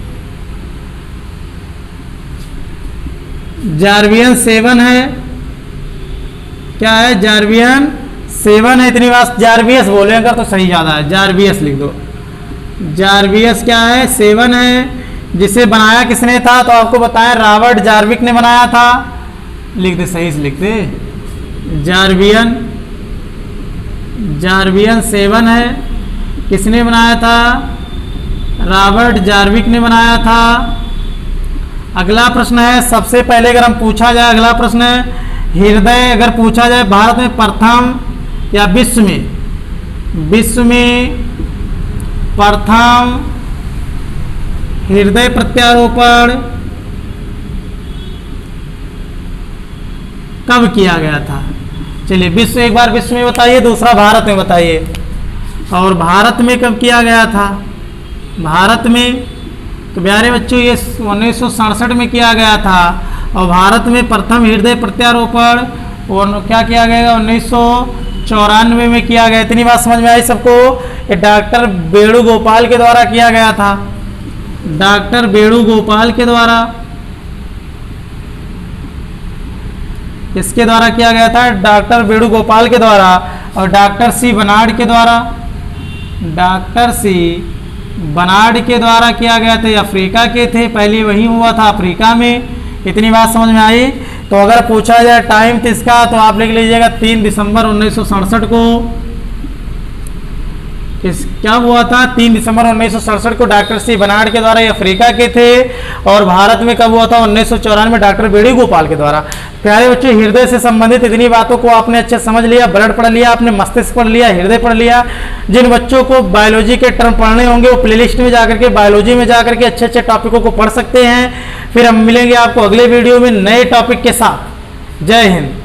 जार्वियन 7 है। क्या है? जार्वियन 7 है। इतनी बात, जार्वियस बोले अगर तो सही ज़्यादा है, जार्वियस लिख दो। जार्वियस क्या है? 7 है। जिसे बनाया किसने था? तो आपको बताया रॉबर्ट जार्विक ने बनाया था। लिख दे, सही से लिख दे, जार्वियन, जार्वियन 7 है। किसने बनाया था? रॉबर्ट जार्विक ने बनाया था। अगला प्रश्न है, सबसे पहले अगर हम पूछा जाए, अगला प्रश्न है, हृदय अगर पूछा जाए भारत में प्रथम या विश्व में, विश्व में प्रथम हृदय प्रत्यारोपण कब किया गया था? चलिए विश्व, एक बार विश्व में बताइए, दूसरा भारत में बताइए। और भारत में कब किया गया था? भारत में तो प्यारे बच्चों ये 1967 में किया गया था। और भारत में प्रथम हृदय प्रत्यारोपण और क्या किया गया? 1994 में किया गया। इतनी बात समझ में आई सबको? ये डॉक्टर वेणुगोपाल के द्वारा किया गया था, डॉक्टर वेणुगोपाल के द्वारा। इसके द्वारा किया गया था, डॉक्टर वेणुगोपाल के द्वारा। और डॉक्टर सी बनार्ड के द्वारा, डॉक्टर सी बनार्ड के द्वारा किया गया था। अफ्रीका के थे, पहले वही हुआ था अफ्रीका में। इतनी बात समझ में आई? तो अगर पूछा जाए टाइम तो इसका, तो आप लिख लीजिएगा 3 दिसंबर 1967 को। क्या हुआ था? 3 दिसंबर 1967 को डॉक्टर सी बनार्ड के द्वारा, ये अफ्रीका के थे। और भारत में कब हुआ था? 1994 में डॉक्टर वेणुगोपाल के द्वारा। प्यारे बच्चों, हृदय से संबंधित इतनी बातों को आपने अच्छे समझ लिया, ब्लड पढ़ लिया आपने, मस्तिष्क पढ़ लिया, हृदय पढ़ लिया। जिन बच्चों को बायोलॉजी के टर्म पढ़ने होंगे वो प्लेलिस्ट में जाकर के, बायोलॉजी में जाकर के अच्छे अच्छे टॉपिकों को पढ़ सकते हैं। फिर हम मिलेंगे आपको अगले वीडियो में नए टॉपिक के साथ। जय हिंद।